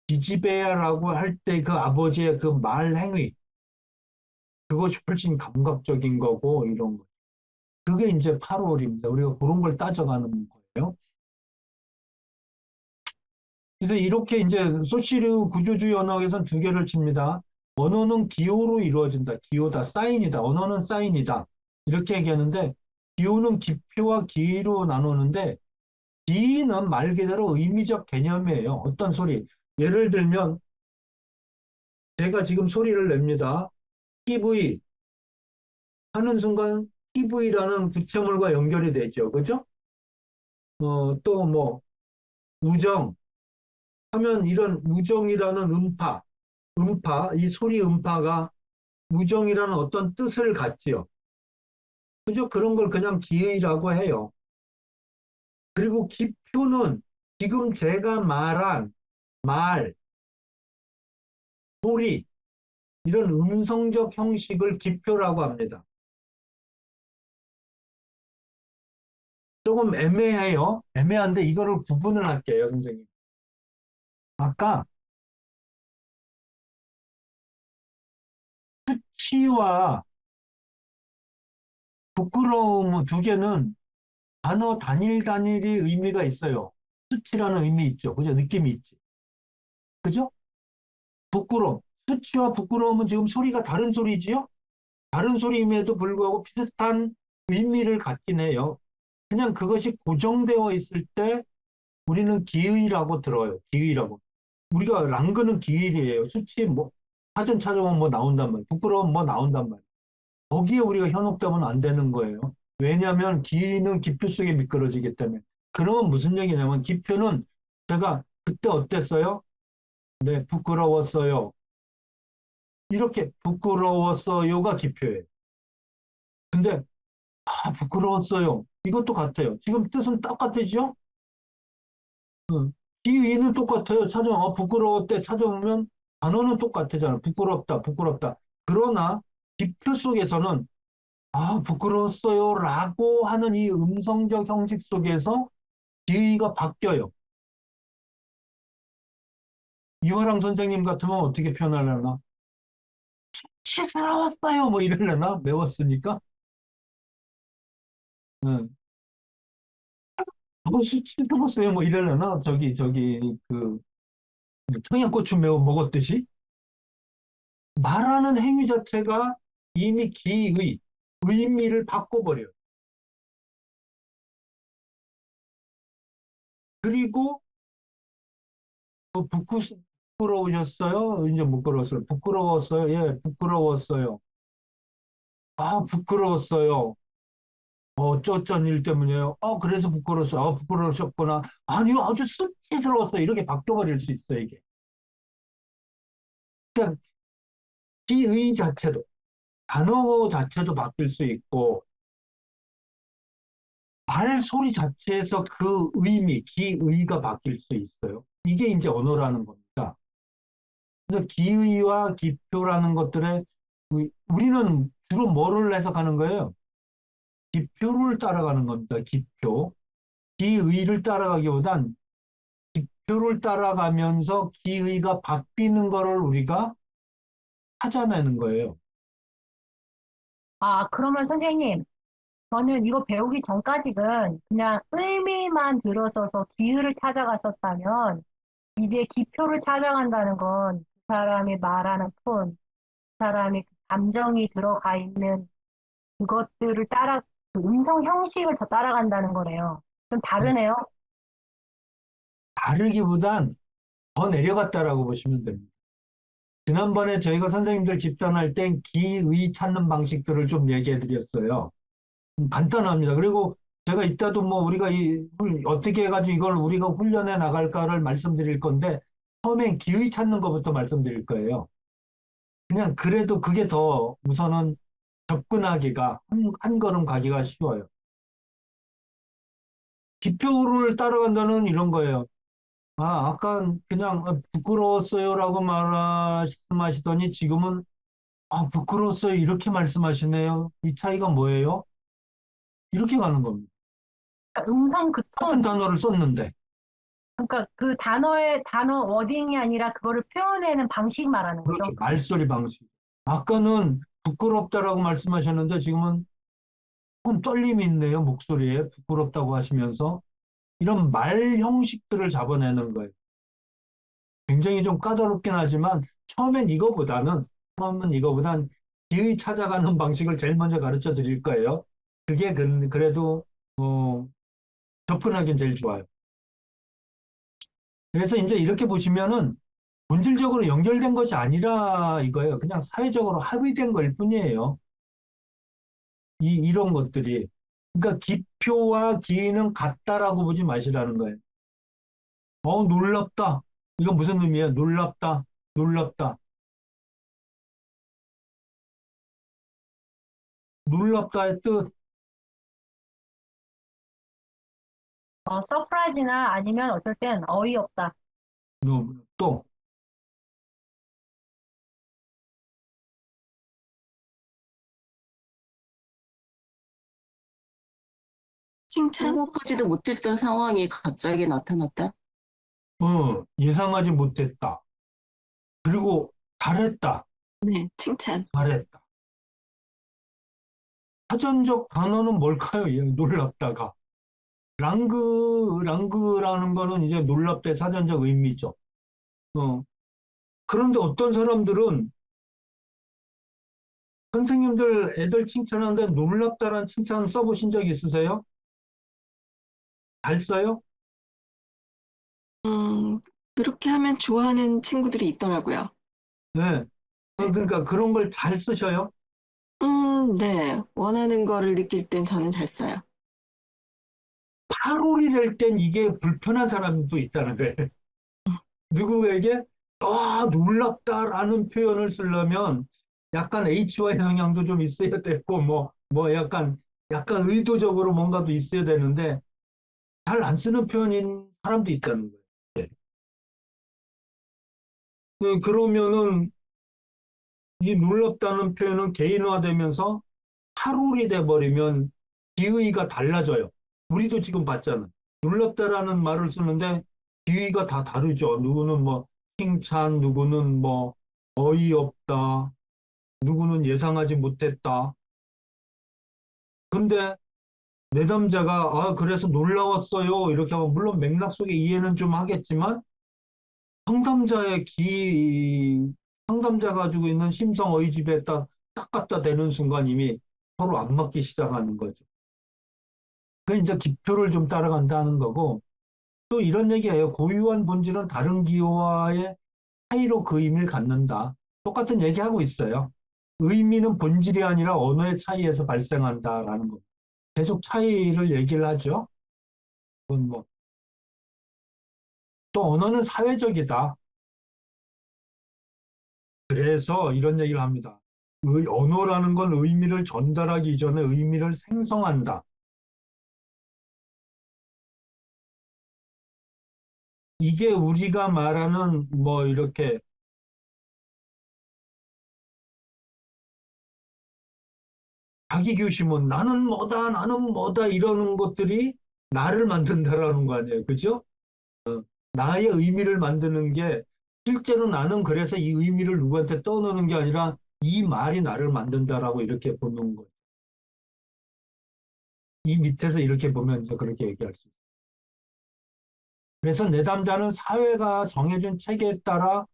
기지배야라고 할 때 그 아버지의 그 말 행위 그것이 훨씬 감각적인 거고 이런 거. 그게 이제 파롤입니다. 우리가 그런 걸 따져가는 거예요. 그래서 이렇게 이제 소시르 구조주의 언어학에서는 두 개를 칩니다. 언어는 기호로 이루어진다. 기호다. 사인이다. 언어는 사인이다. 이렇게 얘기하는데 기호는 기표와 기의로 나누는데 기의는 말 그대로 의미적 개념이에요. 어떤 소리. 예를 들면 제가 지금 소리를 냅니다. TV 하는 순간 TV라는 구체물과 연결이 되죠. 그죠? 또 뭐 우정 하면 이런 우정이라는 이 소리 음파가 우정이라는 어떤 뜻을 갖지요. 그죠? 그런 걸 그냥 기의라고 해요. 그리고 기표는 지금 제가 말한 말, 소리, 이런 음성적 형식을 기표라고 합니다. 조금 애매해요. 애매한데 이거를 구분을 할게요, 선생님. 아까 수치와 부끄러움 두 개는 단어 단일이 의미가 있어요. 수치라는 의미 있죠. 그죠? 느낌이 있지. 그죠? 부끄러움. 수치와 부끄러움은 지금 소리가 다른 소리지요? 다른 소리임에도 불구하고 비슷한 의미를 갖긴 해요. 그냥 그것이 고정되어 있을 때 우리는 기의라고 들어요. 기의라고. 우리가 랑그는 기의이에요. 수치 뭐 사전 찾아보면 뭐 나온단 말이에요. 부끄러움 뭐 나온단 말이에요. 거기에 우리가 현혹되면 안 되는 거예요. 왜냐하면 기는 기표 속에 미끄러지기 때문에. 그러면 무슨 얘기냐면 기표는 제가 그때 어땠어요? 네, 부끄러웠어요. 이렇게 부끄러웠어요가 기표예요. 근데 부끄러웠어요. 이것도 같아요. 지금 뜻은 똑같으죠? 응. 기의는 똑같아요. 부끄러웠대 찾아보면 단어는 똑같잖아. 부끄럽다, 부끄럽다. 그러나 기표 속에서는 부끄러웠어요 라고 하는 이 음성적 형식 속에서 지의가 바뀌어요. 이화랑 선생님 같으면 어떻게 표현하려나? 치스러웠어요 뭐 이러려나? 매웠으니까? 응. 수치스러웠어요 뭐 이러려나? 그 청양고추 매워 먹었듯이? 말하는 행위 자체가 이미 기의, 의미를 바꿔버려요. 그리고 부끄러우셨어요? 이제 부끄러웠어요. 부끄러웠어요? 예, 부끄러웠어요. 부끄러웠어요. 어쩌전 일 때문이에요. 그래서 부끄러웠어요. 부끄러우셨구나. 아니요, 아주 수치스러웠어요. 이렇게 바뀌어버릴 수 있어요, 이게. 그러니까 기의 자체도, 단어 자체도 바뀔 수 있고, 말소리 자체에서 그 의미, 기의가 바뀔 수 있어요. 이게 이제 언어라는 겁니다. 그래서 기의와 기표라는 것들에 우리는 주로 뭐를 해석하는 거예요? 기표를 따라가는 겁니다. 기표. 기의를 따라가기보단 기표를 따라가면서 기의가 바뀌는 거를 우리가 찾아내는 거예요. 그러면 선생님, 저는 이거 배우기 전까지는 그냥 의미만 들었어서 기의를 찾아갔었다면, 이제 기표를 찾아간다는 건 그 사람이 말하는 톤, 그 사람이 그 감정이 들어가 있는 그것들을 그 음성 형식을 더 따라간다는 거네요. 좀 다르네요. 다르기보단 더 내려갔다라고 보시면 됩니다. 지난번에 저희가 선생님들 집단할 땐 기의 찾는 방식들을 좀 얘기해 드렸어요. 간단합니다. 그리고 제가 이따도 뭐 우리가 어떻게 해가지고 이걸 우리가 훈련해 나갈까를 말씀드릴 건데 처음엔 기의 찾는 것부터 말씀드릴 거예요. 그냥 그래도 그게 더 우선은 접근하기가 한 걸음 가기가 쉬워요. 기표를 따라간다는 이런 거예요. 아까 그냥 부끄러웠어요라고 말씀하시더니 지금은 부끄러웠어요 이렇게 말씀하시네요. 이 차이가 뭐예요? 이렇게 가는 겁니다. 그러니까 음성 그 같은 톤, 단어를 썼는데. 그러니까 그 단어 워딩이 아니라 그거를 표현하는 방식 말하는 거죠. 그렇죠. 말소리 방식. 아까는 부끄럽다라고 말씀하셨는데 지금은 조금 떨림이 있네요. 목소리에 부끄럽다고 하시면서 이런 말 형식들을 잡아내는 거예요. 굉장히 좀 까다롭긴 하지만 처음엔 이거보단 기의 찾아가는 방식을 제일 먼저 가르쳐 드릴 거예요. 그게 그래도 접근하기는 제일 좋아요. 그래서 이제 이렇게 보시면은 본질적으로 연결된 것이 아니라 이거예요. 그냥 사회적으로 합의된 걸 뿐이에요. 이런 것들이. 그러니까 기표와 기의는 같다라고 보지 마시라는 거예요. 놀랍다. 이건 무슨 의미예요? 놀랍다. 놀랍다. 놀랍다의 뜻. 서프라이즈나 아니면 어떨 땐 어이없다. 또 칭찬? 생각하지도 못했던 상황이 갑자기 나타났다. 예상하지 못했다. 그리고 잘했다. 네, 칭찬. 잘했다. 사전적 단어는 뭘까요? 예, 놀랍다가. 랑그라는 거는 이제 놀랍다의 사전적 의미죠. 그런데 어떤 사람들은 선생님들 애들 칭찬하는데 놀랍다라는 칭찬 써보신 적 있으세요? 잘 써요? 그렇게 하면 좋아하는 친구들이 있더라고요. 네. 네. 그러니까 그런 걸 잘 쓰셔요? 네. 원하는 거를 느낄 땐 저는 잘 써요. 파롤이 될 땐 이게 불편한 사람도 있다는 거예요. 누구에게 놀랍다라는 표현을 쓰려면 약간 HY 성향도 좀 있어야 되고 뭐 약간 의도적으로 뭔가도 있어야 되는데 잘 안 쓰는 표현인 사람도 있다는 거예요. 예. 그러면은 이 놀랍다는 표현은 개인화되면서 파롤이 돼버리면 기의가 달라져요. 우리도 지금 봤잖아. 놀랍다라는 말을 쓰는데 기의가 다 다르죠. 누구는 뭐 칭찬, 누구는 뭐 어이없다, 누구는 예상하지 못했다. 근데 내담자가 그래서 놀라웠어요 이렇게 하면 물론 맥락 속에 이해는 좀 하겠지만 상담자의 상담자 가지고 있는 심성 어휘집에 딱 갖다 대는 순간 이미 서로 안 맞기 시작하는 거죠. 그 이제 기표를 좀 따라간다는 거고 또 이런 얘기예요. 고유한 본질은 다른 기호와의 차이로 그 의미를 갖는다. 똑같은 얘기하고 있어요. 의미는 본질이 아니라 언어의 차이에서 발생한다라는 거. 계속 차이를 얘기를 하죠. 그건 또 언어는 사회적이다. 그래서 이런 얘기를 합니다. 언어라는 건 의미를 전달하기 이전에 의미를 생성한다. 이게 우리가 말하는 이렇게 자기 교심은 나는 뭐다 이러는 것들이 나를 만든다라는 거 아니에요. 그죠? 나의 의미를 만드는 게 실제로 나는 그래서 이 의미를 누구한테 떠넣는 게 아니라 이 말이 나를 만든다라고 이렇게 보는 거예요. 이 밑에서 이렇게 보면 이제 그렇게 얘기할 수 있어요. 그래서 내담자는 사회가 정해준 체계에 따라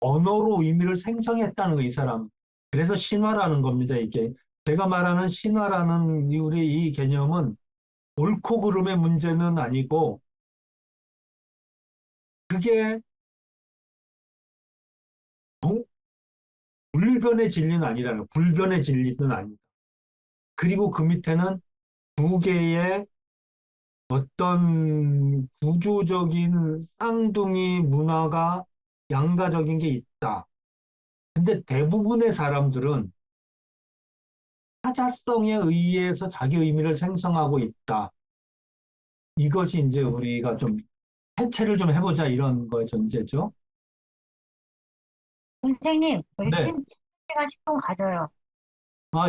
언어로 의미를 생성했다는 거예요, 이 사람. 그래서 신화라는 겁니다, 이게. 제가 말하는 신화라는 우리 이 개념은 옳고 그름의 문제는 아니고 그게 불변의 진리는 아니라는 거예요. 불변의 진리는 아니다. 그리고 그 밑에는 두 개의 어떤 구조적인 쌍둥이 문화가 양가적인 게 있다. 근데 대부분의 사람들은 타자성에 의해서 자기 의미를 생성하고 있다. 이것이 이제 우리가 좀 해체를 좀 해보자 이런 거의 전제죠. 선생님, 저희 네. 시간 10분 가져요.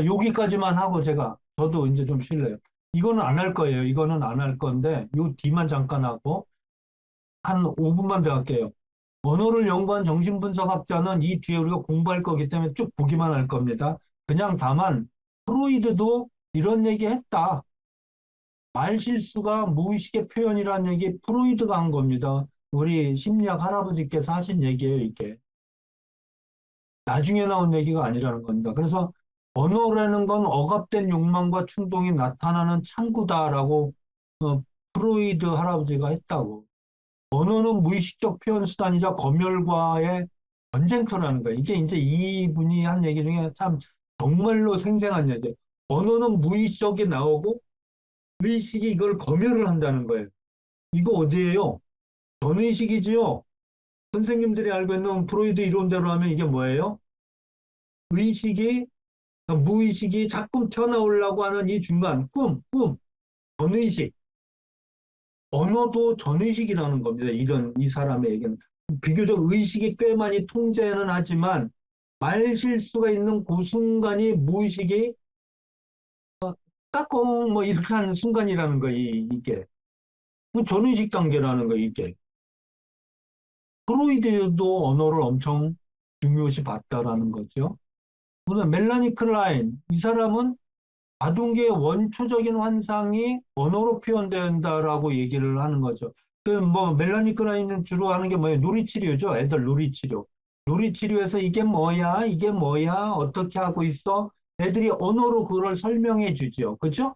여기까지만 하고 저도 이제 좀 쉴래요. 이거는 안 할 거예요. 이거는 안 할 건데 요 뒤만 잠깐 하고 한 5분만 더 할게요. 언어를 연구한 정신분석학자는 이 뒤에 우리가 공부할 거기 때문에 쭉 보기만 할 겁니다. 그냥 다만 프로이드도 이런 얘기 했다. 말실수가 무의식의 표현이라는 얘기 프로이드가 한 겁니다. 우리 심리학 할아버지께서 하신 얘기예요, 이게. 나중에 나온 얘기가 아니라는 겁니다. 그래서 언어라는 건 억압된 욕망과 충동이 나타나는 창구다라고 프로이드 할아버지가 했다고. 언어는 무의식적 표현 수단이자 검열과의 전쟁터라는 거예요. 이게 이제 이분이 한 얘기 중에 참 정말로 생생한 얘기예요. 언어는 무의식이 나오고 의식이 이걸 검열을 한다는 거예요. 이거 어디예요? 전의식이지요. 선생님들이 알고 있는 프로이드 이론대로 하면 이게 뭐예요? 의식이 무의식이 자꾸 튀어나오려고 하는 이 중간 전의식. 언어도 전의식이라는 겁니다. 이 사람의 얘기는. 비교적 의식이 꽤 많이 통제는 하지만 말 실수가 있는 그 순간이 무의식이 까꿍 뭐 이렇게 하는 순간이라는 거 이게 뭐 전의식 단계라는 거 이게 프로이드도 언어를 엄청 중요시 봤다라는 거죠. 오늘 멜라니 클라인 이 사람은 아동계의 원초적인 환상이 언어로 표현된다라고 얘기를 하는 거죠. 그 뭐 멜라니 클라인은 주로 하는 게 뭐예요? 놀이치료죠. 애들 놀이치료. 놀이치료에서 이게 뭐야? 이게 뭐야? 어떻게 하고 있어? 애들이 언어로 그걸 설명해 주죠. 그죠?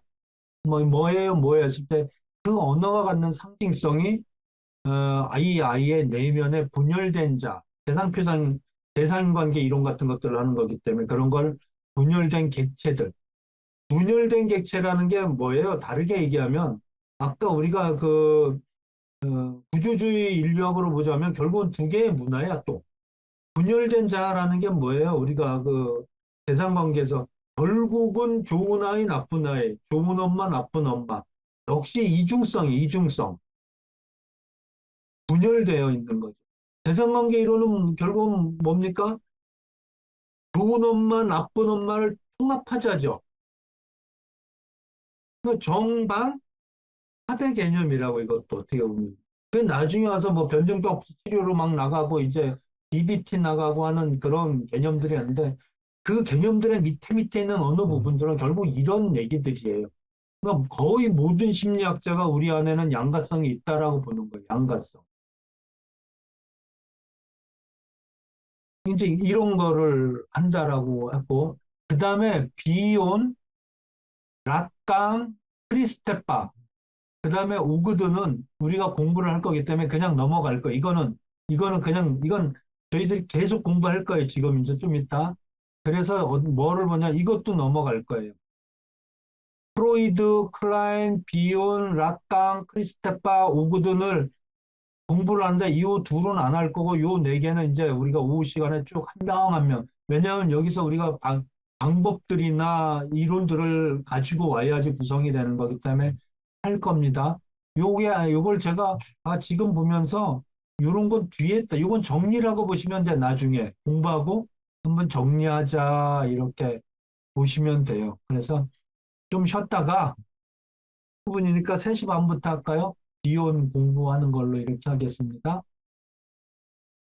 뭐 뭐예요? 뭐예요? 했을 때 그 언어가 갖는 상징성이 아이의 내면에 분열된 자, 대상표상, 대상관계 이론 같은 것들을 하는 거기 때문에 그런 걸 분열된 객체들. 분열된 객체라는 게 뭐예요? 다르게 얘기하면 아까 우리가 그 구조주의 인류학으로 보자면 결국은 두 개의 문화야 또. 분열된 자라는 게 뭐예요? 우리가 그 대상관계에서 결국은 좋은 아이, 나쁜 아이, 좋은 엄마, 나쁜 엄마. 역시 이중성. 분열되어 있는 거죠. 대상관계 이론은 결국은 뭡니까? 좋은 엄마, 나쁜 엄마를 통합하자죠. 그 정방 합의 개념이라고 이것도 어떻게 보면. 그 나중에 와서 뭐 변종법 치료로 막 나가고 이제 DBT 나가고 하는 그런 개념들이 있는데 그 개념들의 밑에 있는 어느 부분들은 결국 이런 얘기들이에요. 그러니까 거의 모든 심리학자가 우리 안에는 양가성이 있다라고 보는 거예요. 양가성. 이제 이런 거를 한다라고 했고 그 다음에 비온, 락강, 크리스테파 그 다음에 오그드는 우리가 공부를 할 거기 때문에 그냥 넘어갈 거예요. 이거는 그냥, 이건 저희들이 계속 공부할 거예요. 지금 이제 좀 이따. 그래서 뭐를 보냐, 이것도 넘어갈 거예요. 프로이드, 클라인, 비온, 락강, 크리스테파, 오그든을 공부를 하는데 이 둘은 안 할 거고 요 네 개는 이제 우리가 오후 시간에 쭉 한 명 한 명. 왜냐하면 여기서 우리가 방법들이나 이론들을 가지고 와야지 구성이 되는 거기 때문에 할 겁니다. 요걸 제가 지금 보면서 요런 건 뒤에 있다. 요건 정리라고 보시면 돼. 나중에 공부하고 한번 정리하자 이렇게 보시면 돼요. 그래서 좀 쉬었다가 9분이니까 3시 반부터 할까요? 비온 공부하는 걸로 이렇게 하겠습니다.